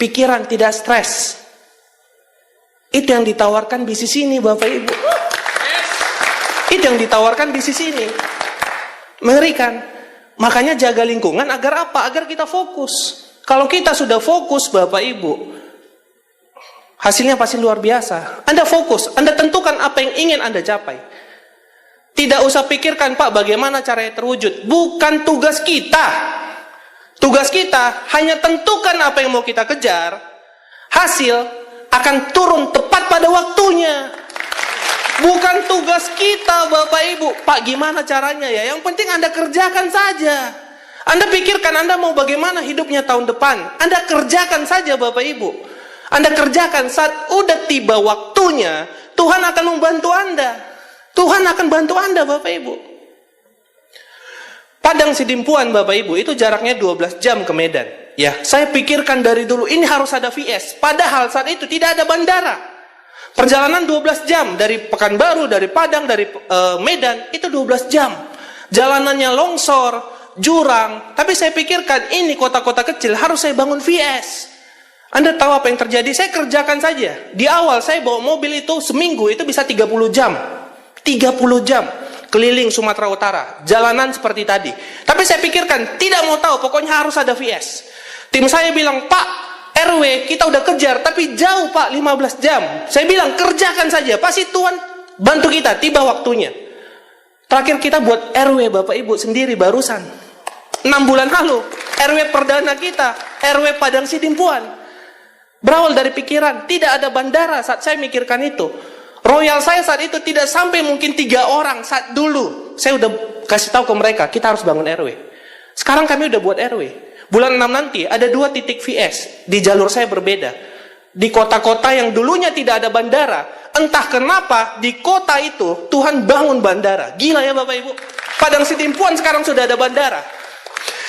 Speaker 2: Pikiran tidak stres. Itu yang ditawarkan bisnis ini, Bapak Ibu. Itu yang ditawarkan bisnis ini. Mengerikan. Makanya jaga lingkungan agar apa? Agar kita fokus. Kalau kita sudah fokus, Bapak Ibu, hasilnya pasti luar biasa. Anda fokus, Anda tentukan apa yang ingin Anda capai. Tidak usah pikirkan, Pak, bagaimana caranya terwujud. Bukan tugas kita. Tugas kita hanya tentukan apa yang mau kita kejar. Hasil akan turun tepat pada waktunya. Bukan tugas kita, Bapak Ibu. Pak, gimana caranya ya? Yang penting Anda kerjakan saja. Anda pikirkan Anda mau bagaimana hidupnya tahun depan. Anda kerjakan saja, Bapak Ibu. Anda kerjakan saat udah tiba waktunya, Tuhan akan membantu Anda. Tuhan akan bantu Anda, Bapak Ibu. Padang Sidimpuan, Bapak Ibu, itu jaraknya 12 jam ke Medan. Ya, saya pikirkan dari dulu ini harus ada VS. Padahal saat itu tidak ada bandara. Perjalanan 12 jam dari Pekanbaru, dari Padang, dari Medan, itu 12 jam. Jalanannya longsor, jurang. Tapi saya pikirkan ini kota-kota kecil harus saya bangun VS. Anda tahu apa yang terjadi? Saya kerjakan saja. Di awal saya bawa mobil itu seminggu itu bisa 30 jam. 30 jam keliling Sumatera Utara. Jalanan seperti tadi. Tapi saya pikirkan tidak mau tahu, pokoknya harus ada VS. Tim saya bilang, "Pak, RW kita udah kejar tapi jauh, Pak, 15 jam." Saya bilang kerjakan saja, pasti Tuhan bantu kita tiba waktunya. Terakhir kita buat RW, Bapak Ibu, sendiri barusan 6 bulan lalu. RW perdana kita, RW Padang Sidimpuan. Berawal dari pikiran, tidak ada bandara saat saya mikirkan itu. Royal saya saat itu tidak sampai mungkin 3 orang saat dulu. Saya udah kasih tahu ke mereka, kita harus bangun RW. Sekarang kami udah buat RW. Bulan 6 nanti ada 2 titik VS di jalur saya berbeda. Di kota-kota yang dulunya tidak ada bandara, entah kenapa di kota itu Tuhan bangun bandara. Gila ya Bapak Ibu. Padang Sidimpuan sekarang sudah ada bandara.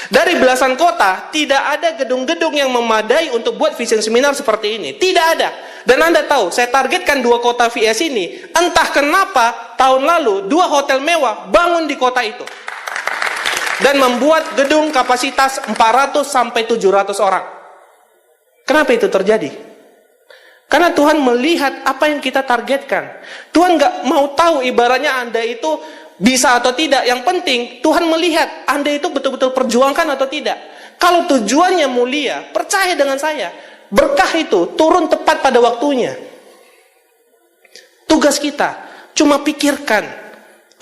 Speaker 2: Dari belasan kota tidak ada gedung-gedung yang memadai untuk buat vision seminar seperti ini. Tidak ada. Dan Anda tahu, saya targetkan 2 kota VS ini. Entah kenapa tahun lalu 2 hotel mewah bangun di kota itu. Dan membuat gedung kapasitas 400 sampai 700 orang. Kenapa itu terjadi? Karena Tuhan melihat apa yang kita targetkan. Tuhan nggak mau tahu ibaratnya Anda itu bisa atau tidak. Yang penting Tuhan melihat Anda itu betul-betul perjuangkan atau tidak. Kalau tujuannya mulia, percaya dengan saya, berkah itu turun tepat pada waktunya. Tugas kita cuma pikirkan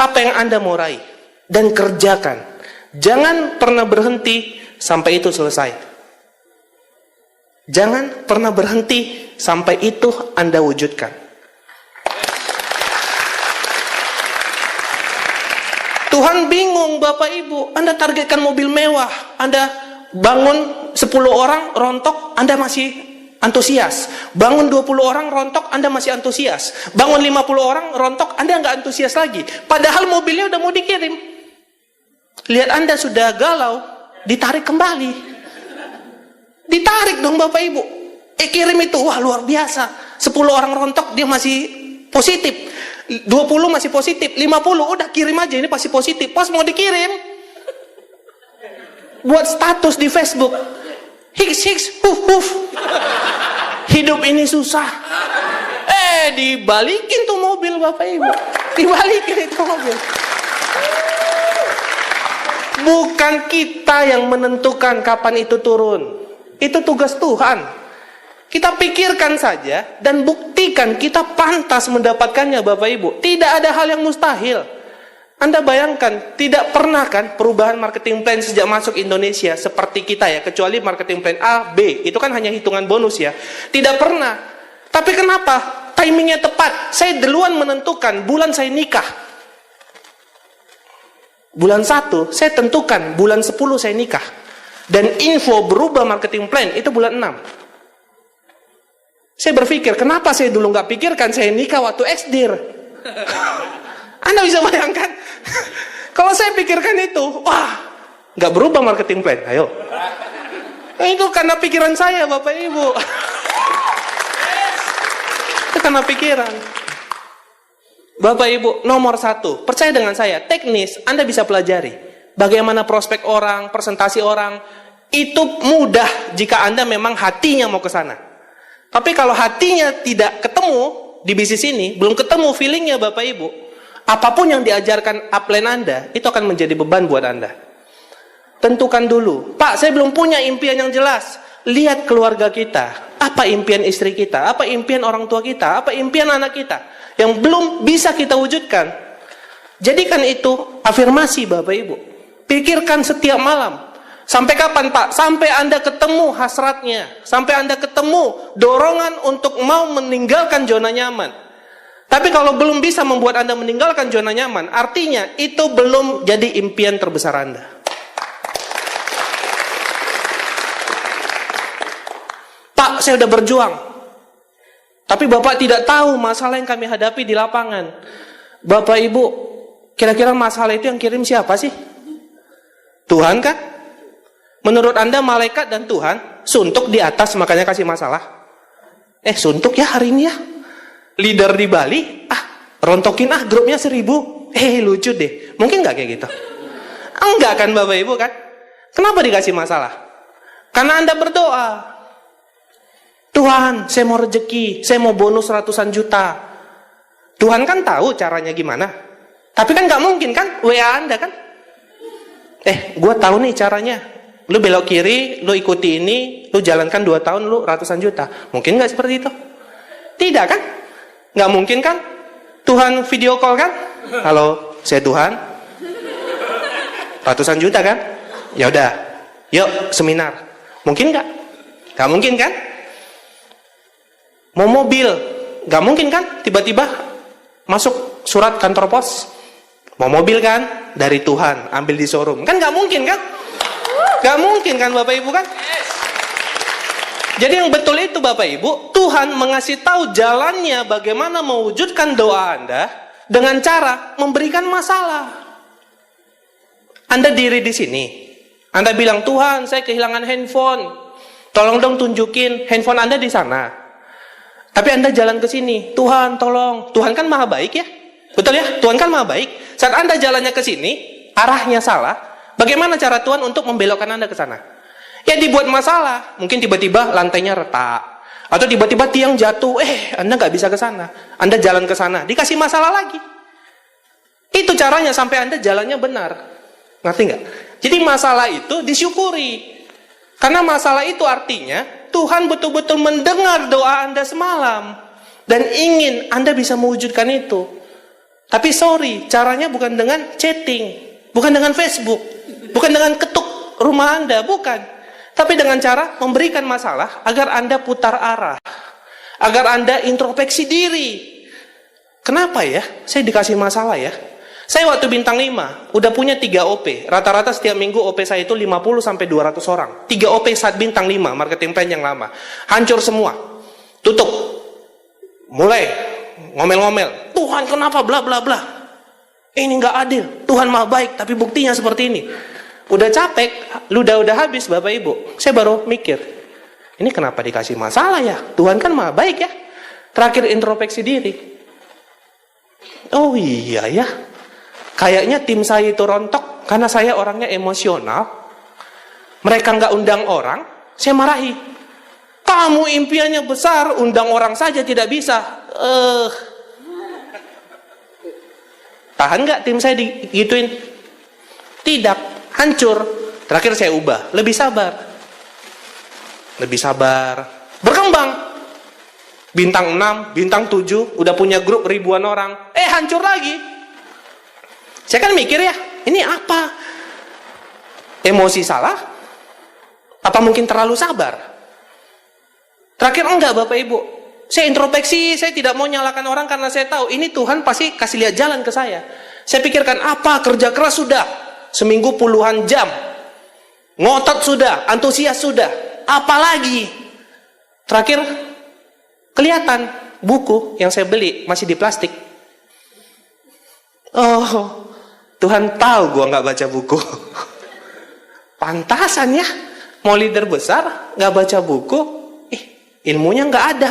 Speaker 2: apa yang Anda mau raih dan kerjakan. Jangan pernah berhenti sampai itu selesai. Jangan pernah berhenti sampai itu Anda wujudkan. Tuhan bingung, Bapak Ibu. Anda targetkan mobil mewah, Anda bangun 10 orang rontok, Anda masih antusias. Bangun 20 orang rontok, Anda masih antusias. Bangun 50 orang rontok, Anda nggak antusias lagi. Padahal mobilnya udah mau dikirim. Lihat Anda sudah galau, ditarik kembali. Ditarik dong Bapak Ibu. Kirim itu, wah luar biasa. 10 orang rontok, dia masih positif. 20 masih positif. 50, udah kirim aja, ini pasti positif. Pas mau dikirim, buat status di Facebook. Hiks, huf. Hidup ini susah. Dibalikin tuh mobil Bapak Ibu. Dibalikin itu mobil. Bukan kita yang menentukan kapan itu turun. Itu tugas Tuhan. Kita pikirkan saja dan buktikan kita pantas mendapatkannya Bapak Ibu. Tidak ada hal yang mustahil. Anda bayangkan, tidak pernah kan perubahan marketing plan sejak masuk Indonesia seperti kita ya, kecuali marketing plan A, B, itu kan hanya hitungan bonus ya. Tidak pernah. Tapi kenapa? Timingnya tepat. Saya duluan menentukan bulan saya nikah. Bulan 1, saya tentukan bulan 10 saya nikah. Dan info berubah marketing plan itu bulan 6. Saya berpikir, kenapa saya dulu nggak pikirkan saya nikah waktu SD? Anda bisa bayangkan? Kalau saya pikirkan itu, wah, nggak berubah marketing plan. Ayo. Itu karena pikiran saya, Bapak Ibu. Itu karena pikiran. Bapak Ibu, nomor 1, percaya dengan saya, teknis Anda bisa pelajari. Bagaimana prospek orang, presentasi orang, itu mudah jika Anda memang hatinya mau ke sana. Tapi kalau hatinya tidak ketemu di bisnis ini, belum ketemu feelingnya Bapak Ibu, apapun yang diajarkan upline Anda, itu akan menjadi beban buat Anda. Tentukan dulu, Pak, saya belum punya impian yang jelas. Lihat keluarga kita, apa impian istri kita, apa impian orang tua kita, apa impian anak kita yang belum bisa kita wujudkan. Jadikan itu afirmasi Bapak Ibu. Pikirkan setiap malam. Sampai kapan Pak? Sampai Anda ketemu hasratnya. Sampai Anda ketemu dorongan untuk mau meninggalkan zona nyaman. Tapi kalau belum bisa membuat Anda meninggalkan zona nyaman, artinya itu belum jadi impian terbesar Anda. Pak, saya udah berjuang. Tapi Bapak tidak tahu masalah yang kami hadapi di lapangan. Bapak Ibu, kira-kira masalah itu yang kirim siapa sih? Tuhan kan? Menurut Anda malaikat dan Tuhan suntuk di atas makanya kasih masalah? Suntuk ya hari ini ya. Leader di Bali, rontokin grupnya 1000. Lucu deh. Mungkin nggak kayak gitu? Enggak kan Bapak Ibu kan? Kenapa dikasih masalah? Karena Anda berdoa. Tuhan, saya mau rezeki, saya mau bonus ratusan juta. Tuhan kan tahu caranya gimana. Tapi kan nggak mungkin kan, WA Anda kan? Gue tahu nih caranya. Lu belok kiri, lu ikuti ini, lu jalankan 2 tahun, lu ratusan juta. Mungkin nggak seperti itu? Tidak kan? Nggak mungkin kan? Tuhan video call kan? Halo, saya Tuhan. Ratusan juta kan? Ya udah, yuk seminar. Mungkin nggak? Nggak mungkin kan? Mau mobil, gak mungkin kan tiba-tiba masuk surat kantor pos. Mau mobil kan dari Tuhan, ambil di showroom. Kan gak mungkin kan? Gak mungkin kan Bapak Ibu kan? Jadi yang betul itu Bapak Ibu, Tuhan mengasih tahu jalannya bagaimana mewujudkan doa Anda dengan cara memberikan masalah. Anda diri di sini, Anda bilang, Tuhan saya kehilangan handphone, tolong dong tunjukin handphone Anda di sana. Tapi Anda jalan ke sini, Tuhan tolong. Tuhan kan maha baik ya? Betul ya? Tuhan kan maha baik. Saat Anda jalannya ke sini, arahnya salah. Bagaimana cara Tuhan untuk membelokkan Anda ke sana? Ya dibuat masalah. Mungkin tiba-tiba lantainya retak. Atau tiba-tiba tiang jatuh. Anda nggak bisa ke sana. Anda jalan ke sana, dikasih masalah lagi. Itu caranya sampai Anda jalannya benar. Ngerti nggak? Jadi masalah itu disyukuri. Karena masalah itu artinya Tuhan betul-betul mendengar doa Anda semalam dan ingin Anda bisa mewujudkan itu. Tapi sorry, caranya bukan dengan chatting, bukan dengan Facebook, bukan dengan ketuk rumah Anda, bukan. Tapi dengan cara memberikan masalah agar Anda putar arah, agar Anda introspeksi diri. Kenapa ya saya dikasih masalah ya? Saya waktu bintang 5 udah punya 3 OP. Rata-rata setiap minggu OP saya itu 50 sampai 200 orang. 3 OP saat bintang 5 marketing plan yang lama. Hancur semua. Tutup. Mulai ngomel-ngomel. Tuhan kenapa bla bla bla. Ini nggak adil. Tuhan maha baik tapi buktinya seperti ini. Udah capek, ludah udah habis Bapak Ibu. Saya baru mikir. Ini kenapa dikasih masalah ya? Tuhan kan maha baik ya. Terakhir introspeksi diri. Oh iya ya. Kayaknya tim saya itu rontok karena saya orangnya emosional. Mereka nggak undang orang, saya marahi. Kamu impiannya besar, undang orang saja tidak bisa. Tahan nggak tim saya digituin? Tidak, hancur. Terakhir saya ubah, lebih sabar. Lebih sabar, berkembang. Bintang 6, bintang 7, udah punya grup ribuan orang. Hancur lagi. Saya kan mikir ya, ini apa? Emosi salah? Apa mungkin terlalu sabar? Terakhir enggak Bapak Ibu. Saya introspeksi, saya tidak mau nyalakan orang karena saya tahu ini Tuhan pasti kasih lihat jalan ke saya. Saya pikirkan apa kerja keras sudah seminggu puluhan jam. ngotot sudah, antusias sudah, apalagi. Terakhir, kelihatan buku yang saya beli masih di plastik. Oh, Tuhan tahu gua nggak baca buku. Pantasan ya, mau leader besar nggak baca buku, ilmunya nggak ada.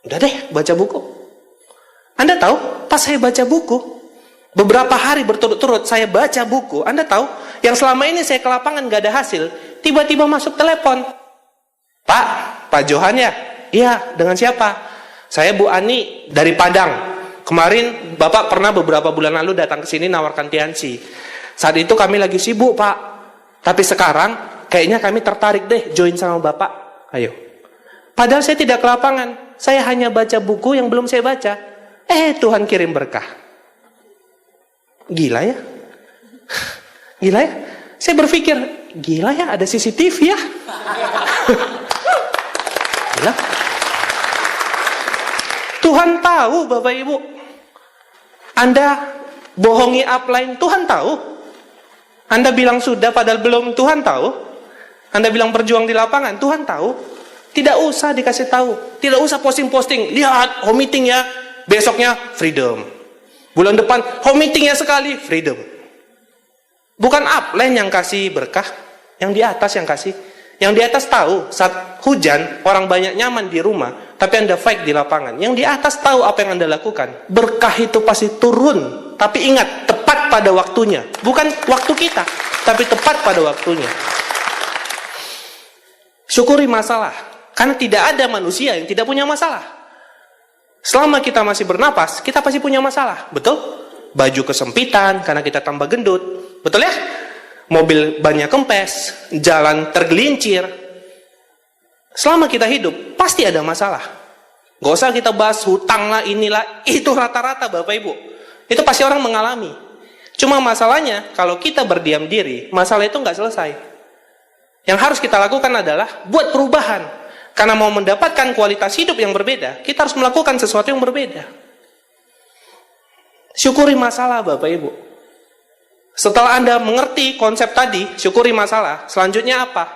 Speaker 2: Udah deh, baca buku. Anda tahu, pas saya baca buku, beberapa hari berturut-turut saya baca buku, Anda tahu, yang selama ini saya ke lapangan nggak ada hasil, tiba-tiba masuk telepon. Pak Johan ya? Iya, dengan siapa? Saya Bu Ani dari Padang. Kemarin Bapak pernah beberapa bulan lalu datang ke sini nawarkan Tiansi. Saat itu kami lagi sibuk, Pak. Tapi sekarang kayaknya kami tertarik deh join sama Bapak. Ayo. Padahal saya tidak ke lapangan. Saya hanya baca buku yang belum saya baca. Tuhan kirim berkah. Gila ya? Gila ya? Saya berpikir, gila ya ada CCTV ya? Gila. Tuhan tahu Bapak Ibu. Anda bohongi upline, Tuhan tahu. Anda bilang sudah padahal belum, Tuhan tahu. Anda bilang berjuang di lapangan, Tuhan tahu. Tidak usah dikasih tahu. Tidak usah posting-posting. Lihat, home meeting ya. Besoknya freedom. Bulan depan home meeting ya sekali, freedom. Bukan upline yang kasih berkah, yang di atas yang kasih. Yang di atas tahu saat hujan orang banyak nyaman di rumah, tapi Anda fight di lapangan. Yang di atas tahu apa yang Anda lakukan. Berkah itu pasti turun, tapi ingat, tepat pada waktunya. Bukan waktu kita, tapi tepat pada waktunya. Syukuri masalah, karena tidak ada manusia yang tidak punya masalah. Selama kita masih bernapas, kita pasti punya masalah, betul? Baju kesempitan karena kita tambah gendut, betul ya? Mobil banyak kempes, jalan tergelincir. Selama kita hidup, pasti ada masalah. Gak usah kita bahas hutang lah, inilah, itu rata-rata Bapak Ibu. Itu pasti orang mengalami. Cuma masalahnya, kalau kita berdiam diri, masalah itu gak selesai. Yang harus kita lakukan adalah buat perubahan. Karena mau mendapatkan kualitas hidup yang berbeda, kita harus melakukan sesuatu yang berbeda. Syukuri masalah Bapak Ibu. Setelah Anda mengerti konsep tadi, syukuri masalah, selanjutnya apa?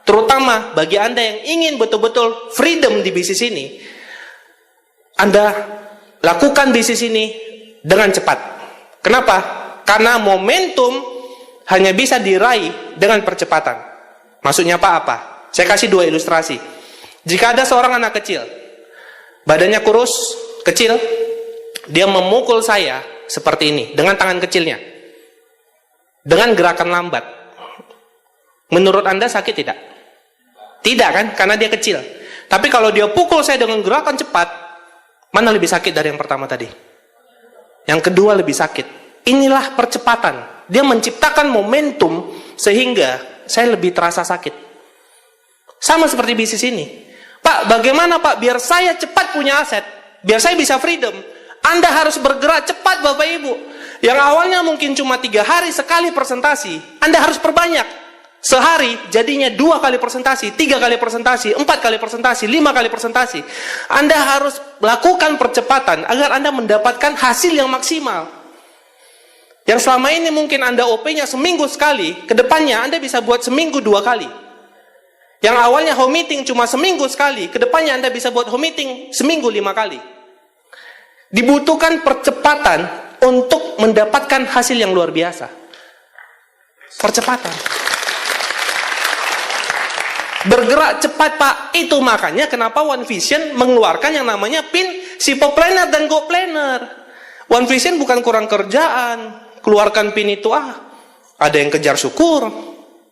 Speaker 2: Terutama bagi Anda yang ingin betul-betul freedom di bisnis ini, Anda lakukan bisnis ini dengan cepat. Kenapa? Karena momentum hanya bisa diraih dengan percepatan. Maksudnya apa? Saya kasih dua ilustrasi. Jika ada seorang anak kecil, badannya kurus, kecil, dia memukul saya seperti ini, dengan tangan kecilnya. Dengan gerakan lambat. Menurut Anda sakit tidak? Tidak kan? Karena dia kecil. Tapi kalau dia pukul saya dengan gerakan cepat, mana lebih sakit dari yang pertama tadi? Yang kedua lebih sakit. Inilah percepatan. Dia menciptakan momentum sehingga saya lebih terasa sakit. Sama seperti bisnis ini. Pak, bagaimana Pak biar saya cepat punya aset? Biar saya bisa freedom. Anda harus bergerak cepat Bapak Ibu. Yang awalnya mungkin cuma 3 hari sekali presentasi, Anda harus perbanyak. Sehari jadinya 2 kali presentasi, 3 kali presentasi, 4 kali presentasi, 5 kali presentasi. Anda harus lakukan percepatan agar Anda mendapatkan hasil yang maksimal. Yang selama ini mungkin Anda OP-nya seminggu sekali, kedepannya Anda bisa buat seminggu 2 kali. Yang awalnya home meeting cuma seminggu sekali, kedepannya Anda bisa buat home meeting seminggu 5 kali. Dibutuhkan percepatan untuk mendapatkan hasil yang luar biasa. Percepatan. Bergerak cepat Pak. Itu makanya kenapa One Vision mengeluarkan yang namanya PIN Sipo Planner dan Go Planner. One Vision bukan kurang kerjaan. Keluarkan PIN itu ada yang kejar syukur.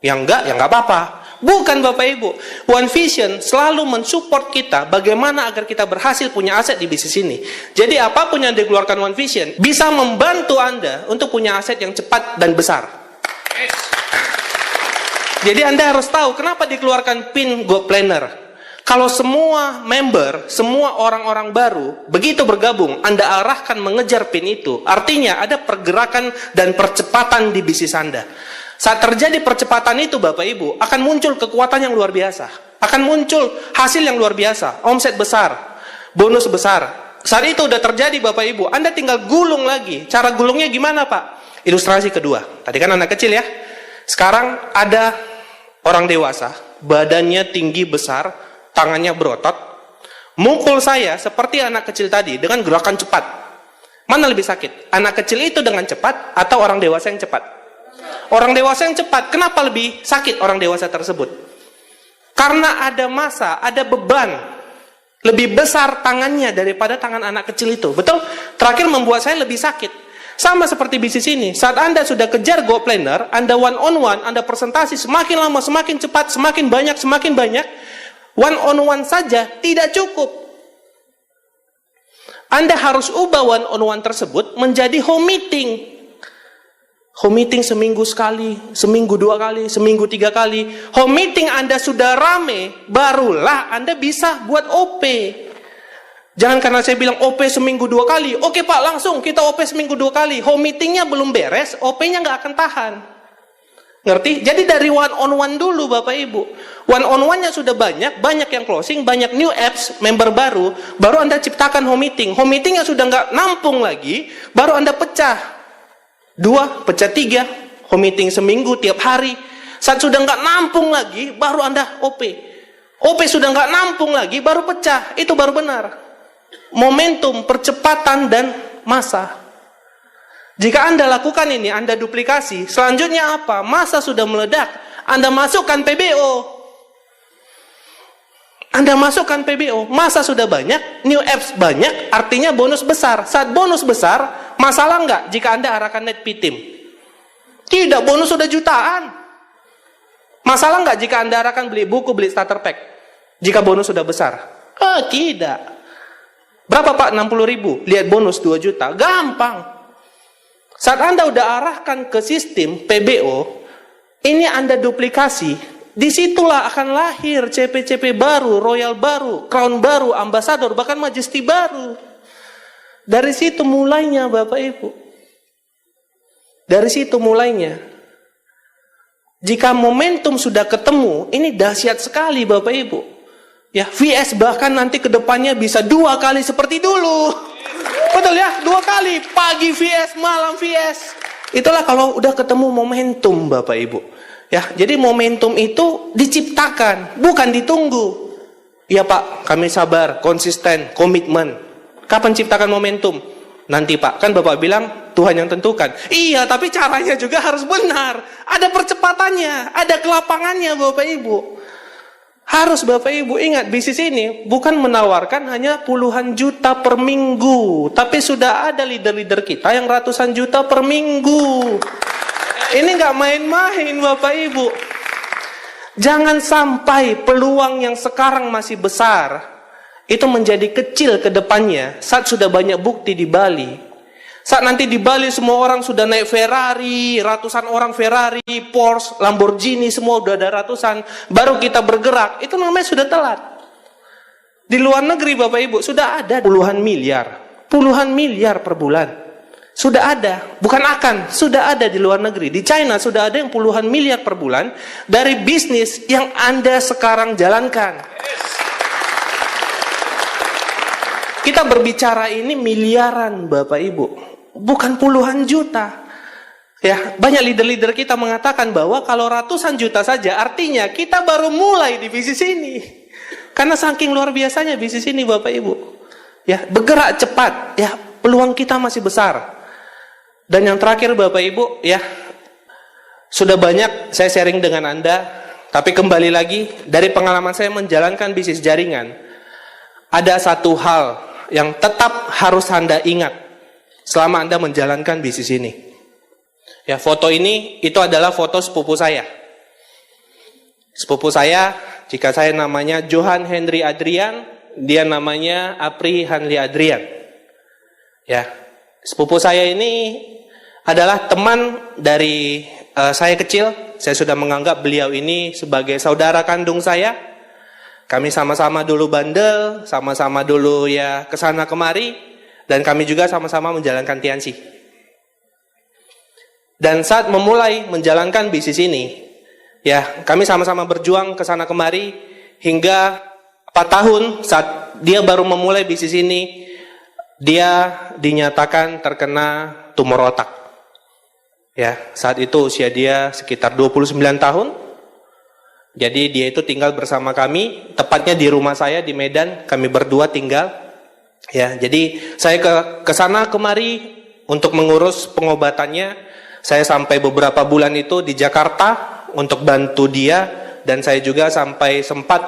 Speaker 2: Yang enggak, ya enggak apa-apa. Bukan Bapak Ibu. One Vision selalu mensupport kita bagaimana agar kita berhasil punya aset di bisnis ini. Jadi apapun yang dikeluarkan One Vision bisa membantu Anda untuk punya aset yang cepat dan besar. Jadi Anda harus tahu kenapa dikeluarkan PIN Go Planner. Kalau semua member, semua orang-orang baru begitu bergabung, Anda arahkan mengejar PIN itu. Artinya ada pergerakan dan percepatan di bisnis Anda. Saat terjadi percepatan itu Bapak Ibu, akan muncul kekuatan yang luar biasa. Akan muncul hasil yang luar biasa. Omset besar, bonus besar. Saat itu udah terjadi Bapak Ibu, Anda tinggal gulung lagi. Cara gulungnya gimana Pak? Ilustrasi kedua. Tadi kan anak kecil ya. Sekarang ada orang dewasa, badannya tinggi besar, tangannya berotot, mukul saya seperti anak kecil tadi dengan gerakan cepat. Mana lebih sakit? Anak kecil itu dengan cepat atau orang dewasa yang cepat? Orang dewasa yang cepat. Kenapa lebih sakit orang dewasa tersebut? Karena ada massa, ada beban lebih besar tangannya daripada tangan anak kecil itu. Betul? Terakhir membuat saya lebih sakit. Sama seperti bisnis ini, saat Anda sudah kejar goal planner, Anda one on one, Anda presentasi semakin lama, semakin cepat, semakin banyak, one on one saja tidak cukup. Anda harus ubah one on one tersebut menjadi home meeting. Home meeting seminggu sekali, seminggu 2 kali, seminggu 3 kali. Home meeting Anda sudah rame, barulah Anda bisa buat OP. Jangan karena saya bilang OP seminggu 2 kali. Oke Pak, langsung kita OP seminggu 2 kali. Home meetingnya belum beres, OP-nya nggak akan tahan. Ngerti? Jadi dari one on one dulu Bapak Ibu. One on one-nya sudah banyak yang closing, banyak new apps, member baru Anda ciptakan home meeting. Home meetingnya sudah nggak nampung lagi, baru Anda pecah 2, pecah 3, home meeting seminggu tiap hari. Saat sudah nggak nampung lagi, baru Anda OP. OP sudah nggak nampung lagi, baru pecah. Itu baru benar. Momentum, percepatan, dan massa. Jika Anda lakukan ini, Anda duplikasi, selanjutnya apa? Massa sudah meledak, Anda masukkan PBO. Anda masukkan PBO, massa sudah banyak, new apps banyak, artinya bonus besar. Saat bonus besar, masalah nggak jika Anda arahkan net P-Team? Tidak, bonus sudah jutaan. Masalah nggak jika Anda arahkan beli buku, beli starter pack? Jika bonus sudah besar? Tidak. Berapa Pak? 60.000. Lihat bonus 2 juta. Gampang. Saat Anda udah arahkan ke sistem PBO, ini Anda duplikasi, disitulah akan lahir CP-CP baru, Royal baru, Crown baru, Ambassador, bahkan Majesty baru. Dari situ mulainya Bapak Ibu. Dari situ mulainya. Jika momentum sudah ketemu, ini dahsyat sekali Bapak Ibu. Ya, VS bahkan nanti ke depannya bisa 2 kali seperti dulu. Betul ya? 2 kali. Pagi VS, malam VS. Itulah kalau udah ketemu momentum Bapak Ibu. Ya, jadi momentum itu diciptakan, bukan ditunggu. Ya Pak, kami sabar, konsisten, komitmen. Kapan ciptakan momentum? Nanti Pak, kan Bapak bilang Tuhan yang tentukan. Iya, tapi caranya juga harus benar. Ada percepatannya, ada kelapangannya Bapak Ibu. Harus Bapak Ibu ingat, bisnis ini bukan menawarkan hanya puluhan juta per minggu, tapi sudah ada leader-leader kita yang ratusan juta per minggu. Ini nggak main-main Bapak Ibu. Jangan sampai peluang yang sekarang masih besar itu menjadi kecil ke depannya saat sudah banyak bukti di Bali. Saat nanti di Bali semua orang sudah naik Ferrari, ratusan orang Ferrari, Porsche, Lamborghini, semua udah ada ratusan, baru kita bergerak, itu namanya sudah telat. Di luar negeri Bapak Ibu sudah ada puluhan miliar per bulan. Sudah ada, bukan akan, sudah ada di luar negeri. Di China sudah ada yang puluhan miliar per bulan dari bisnis yang Anda sekarang jalankan. Kita berbicara ini miliaran Bapak Ibu, bukan puluhan juta. Ya, banyak leader-leader kita mengatakan bahwa kalau ratusan juta saja artinya kita baru mulai di bisnis ini. Karena saking luar biasanya bisnis ini Bapak Ibu. Ya, bergerak cepat, ya, peluang kita masih besar. Dan yang terakhir Bapak Ibu, ya, sudah banyak saya sharing dengan Anda, tapi kembali lagi dari pengalaman saya menjalankan bisnis jaringan, ada satu hal yang tetap harus Anda ingat selama Anda menjalankan bisnis ini. Ya, foto ini itu adalah foto sepupu saya. Sepupu saya, jika saya namanya Johan Henry Adrian, dia namanya Apri Hanli Adrian. Ya, sepupu saya ini adalah teman dari saya kecil. Saya sudah menganggap beliau ini sebagai saudara kandung saya. Kami sama-sama dulu bandel, sama-sama dulu ya kesana kemari, dan kami juga sama-sama menjalankan Tianxi. Dan saat memulai menjalankan bisnis ini, ya kami sama-sama berjuang kesana kemari hingga 4 tahun saat dia baru memulai bisnis ini, dia dinyatakan terkena tumor otak. Ya, saat itu usia dia sekitar 29 tahun. Jadi dia itu tinggal bersama kami, tepatnya di rumah saya di Medan, kami berdua tinggal. Ya, jadi saya ke sana kemari untuk mengurus pengobatannya. Saya sampai beberapa bulan itu di Jakarta untuk bantu dia, dan saya juga sampai sempat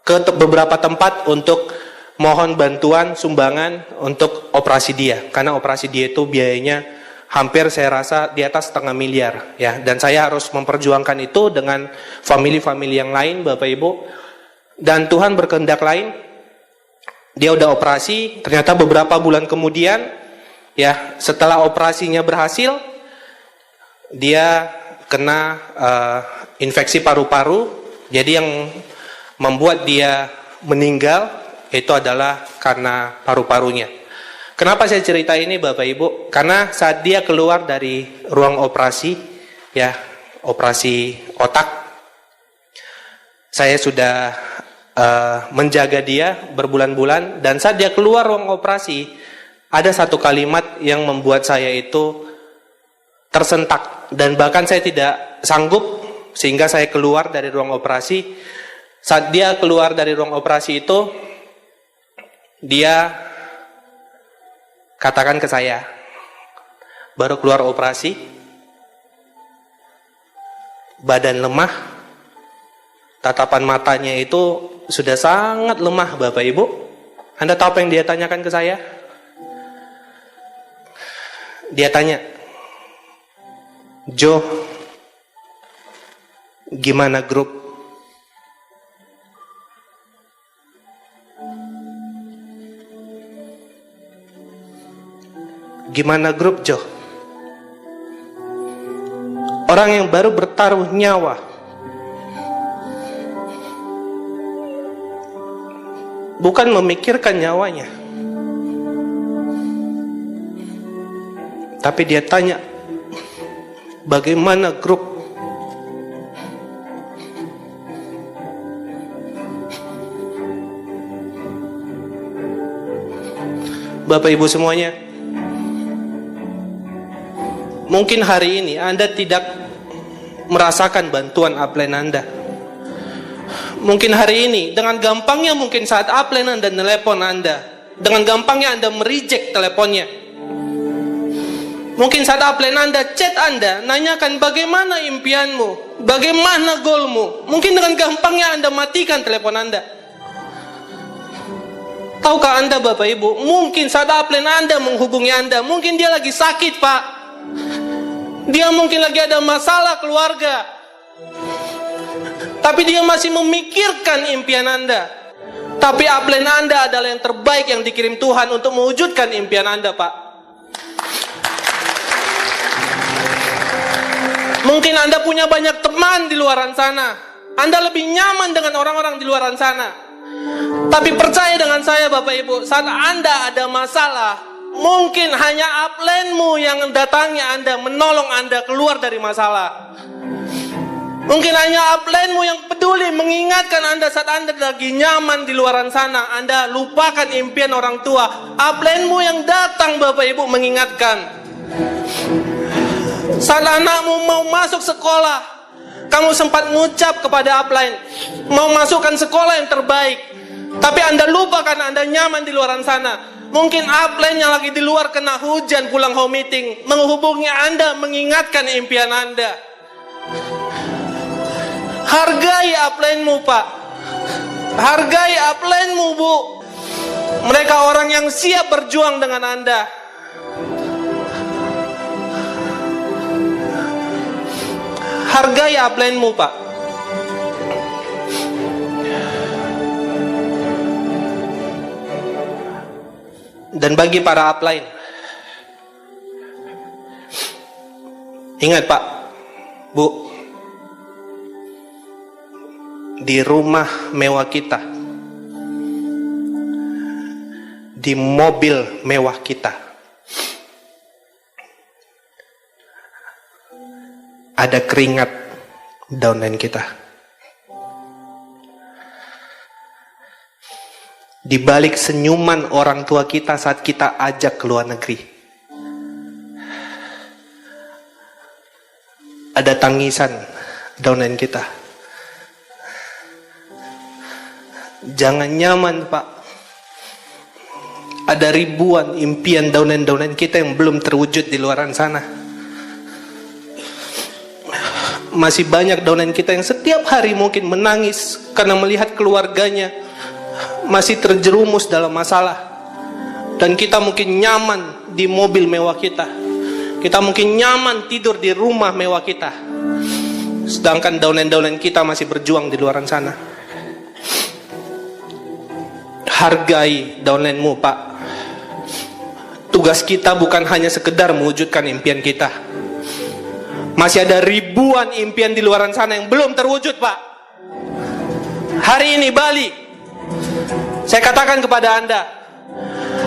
Speaker 2: ke beberapa tempat untuk mohon bantuan sumbangan untuk operasi dia, karena operasi dia itu biayanya hampir saya rasa di atas 500 miliar ya, dan saya harus memperjuangkan itu dengan famili-famili yang lain, Bapak Ibu. Dan Tuhan berkehendak lain, dia udah operasi, ternyata beberapa bulan kemudian ya, setelah operasinya berhasil, dia kena infeksi paru-paru. Jadi yang membuat dia meninggal itu adalah karena paru-parunya. Kenapa saya cerita ini, Bapak Ibu? Karena saat dia keluar dari ruang operasi, ya, operasi otak, saya sudah menjaga dia berbulan-bulan, dan saat dia keluar ruang operasi, ada satu kalimat yang membuat saya itu tersentak, dan bahkan saya tidak sanggup, sehingga saya keluar dari ruang operasi. Saat dia keluar dari ruang operasi itu, dia katakan ke saya, baru keluar operasi, badan lemah, tatapan matanya itu sudah sangat lemah, Bapak Ibu. Anda tahu apa yang dia tanyakan ke saya? Dia tanya, Jo, gimana grup? Gimana grup, Jo? Orang yang baru bertaruh nyawa, bukan memikirkan nyawanya, tapi dia tanya, bagaimana grup? Bapak Ibu semuanya, mungkin hari ini Anda tidak merasakan bantuan upline Anda. Mungkin hari ini dengan gampangnya, mungkin saat upline Anda telepon Anda, dengan gampangnya Anda mereject teleponnya. Mungkin saat upline Anda chat Anda, nanyakan bagaimana impianmu, bagaimana goalmu. Mungkin dengan gampangnya Anda matikan telepon Anda. Tahukah Anda, Bapak Ibu, mungkin saat upline Anda menghubungi Anda, mungkin dia lagi sakit, Pak. Dia mungkin lagi ada masalah keluarga, tapi dia masih memikirkan impian Anda. Tapi upline Anda adalah yang terbaik yang dikirim Tuhan untuk mewujudkan impian Anda, Pak. Mungkin Anda punya banyak teman di luar sana, Anda lebih nyaman dengan orang-orang di luar sana. Tapi percaya dengan saya, Bapak Ibu, saat Anda ada masalah, mungkin hanya upline-mu yang datangnya Anda, menolong Anda keluar dari masalah. Mungkin hanya upline-mu yang peduli mengingatkan Anda saat Anda lagi nyaman di luar sana, Anda lupakan impian orang tua. Upline-mu yang datang, Bapak Ibu, mengingatkan. Saat anakmu mau masuk sekolah, kamu sempat ngucap kepada upline, mau masukkan sekolah yang terbaik, tapi Anda lupa karena Anda nyaman di luar sana. Mungkin upline yang lagi di luar kena hujan pulang home meeting, menghubungi Anda, mengingatkan impian Anda. Hargai upline-mu, Pak. Hargai upline-mu, Bu. Mereka orang yang siap berjuang dengan Anda. Hargai upline-mu, Pak. Dan bagi para upline, ingat, Pak, Bu, di rumah mewah kita, di mobil mewah kita, ada keringat downline kita. Di balik senyuman orang tua kita saat kita ajak ke luar negeri, ada tangisan downline kita. Jangan nyaman, Pak. Ada ribuan impian downline kita yang belum terwujud di luaran sana. Masih banyak downline kita yang setiap hari mungkin menangis karena melihat keluarganya masih terjerumus dalam masalah. Dan kita mungkin nyaman di mobil mewah kita. Kita mungkin nyaman tidur di rumah mewah kita. Sedangkan downline kita masih berjuang di luaran sana. Hargai downline-mu, Pak. Tugas kita bukan hanya sekedar mewujudkan impian kita. Masih ada ribuan impian di luaran sana yang belum terwujud, Pak. Hari ini Bali, saya katakan kepada Anda,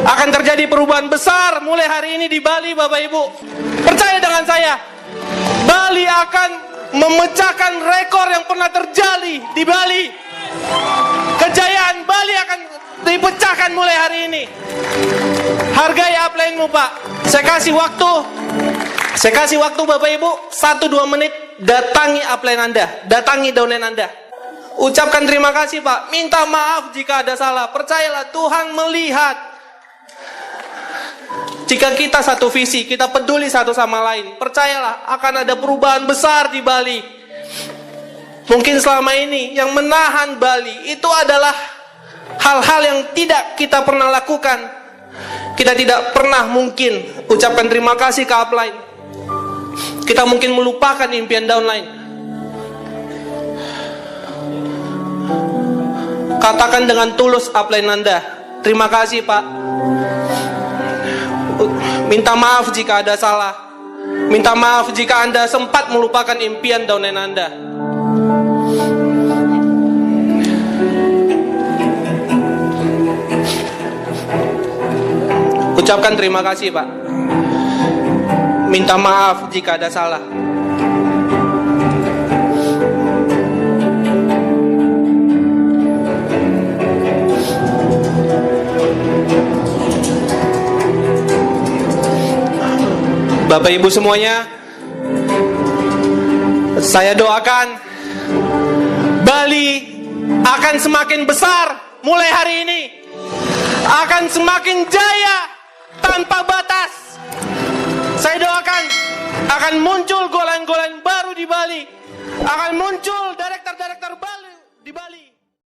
Speaker 2: akan terjadi perubahan besar mulai hari ini di Bali, Bapak Ibu. Percaya dengan saya, Bali akan memecahkan rekor yang pernah terjadi di Bali. Kejayaan Bali akan dipecahkan mulai hari ini. Hargai upline-mu, Pak. Saya kasih waktu Bapak Ibu 1-2 menit. Datangi upline Anda, datangi downline Anda. Ucapkan terima kasih, Pak. Minta maaf jika ada salah. Percayalah, Tuhan melihat. Jika kita satu visi, kita peduli satu sama lain, percayalah akan ada perubahan besar di Bali. Mungkin selama ini yang menahan Bali itu adalah hal-hal yang tidak kita pernah lakukan. Kita tidak pernah mungkin ucapkan terima kasih ke upline. Kita mungkin melupakan impian downline. Katakan dengan tulus upline Anda, terima kasih, Pak. Minta maaf jika ada salah. Minta maaf jika Anda sempat melupakan impian downline Anda. Ucapkan terima kasih, Pak. Minta maaf jika ada salah. Bapak Ibu semuanya, saya doakan Bali akan semakin besar mulai hari ini, akan semakin jaya tanpa batas. Saya doakan akan muncul golan-golan baru di Bali, akan muncul direktur-direktur baru di Bali.